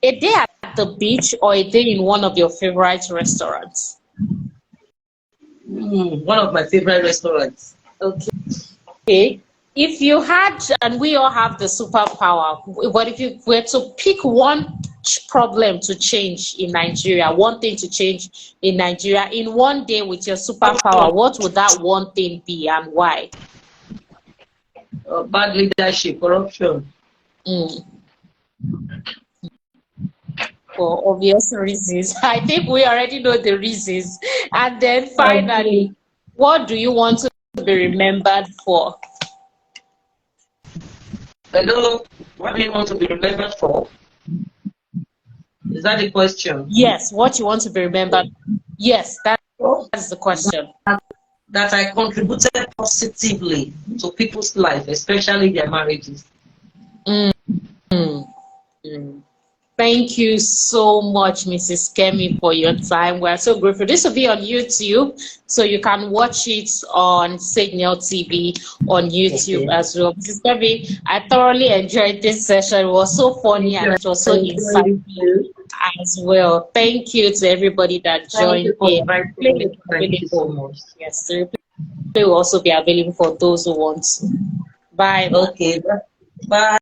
A day at the beach or a day in one of your favorite restaurants? One of my favorite restaurants. Okay. If you had, and we all have the superpower, but if you were to pick one problem to change in Nigeria, one thing to change in Nigeria in one day with your superpower, what would that one thing be and why? Bad leadership, corruption. For obvious reasons. I think we already know the reasons. And then finally, what do you want to be remembered for? I don't know. What do you want to be remembered for? Is that the question? Yes, what you want to be remembered. Yes, that's the question. That I contributed positively to people's life, especially their marriages. Thank you so much, Mrs. Kemi, for your time. We're so grateful. This will be on YouTube, so you can watch it on SAGENEL TV on YouTube as well. Mrs. Kemi, I thoroughly enjoyed this session. It was so funny and it was so insightful as well. Thank you to everybody that joined in. Thank you so much. Yes, will also be available for those who want to. Bye. Okay. Bye.